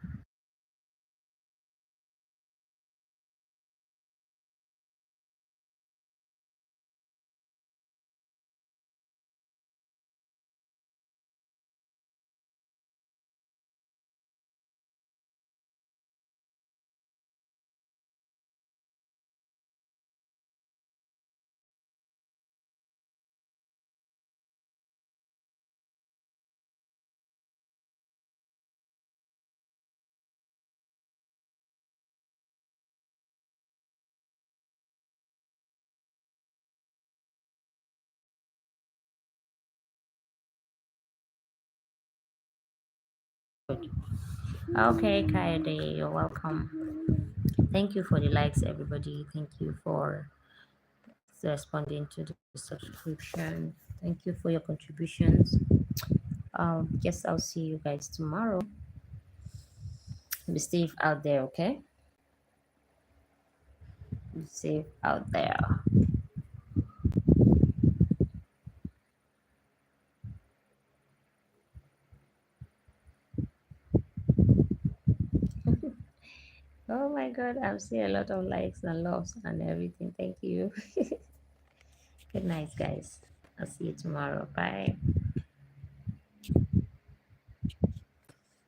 Good. Okay, Kaede, you're welcome. Thank you for the likes, everybody. Thank you for responding to the subscription. Thank you for your contributions. Guess I'll see you guys tomorrow. Be safe out there, okay? Be safe out there. Oh my god, I'm seeing a lot of likes and loves and everything. Thank you. Good night, guys. I'll see you tomorrow. Bye.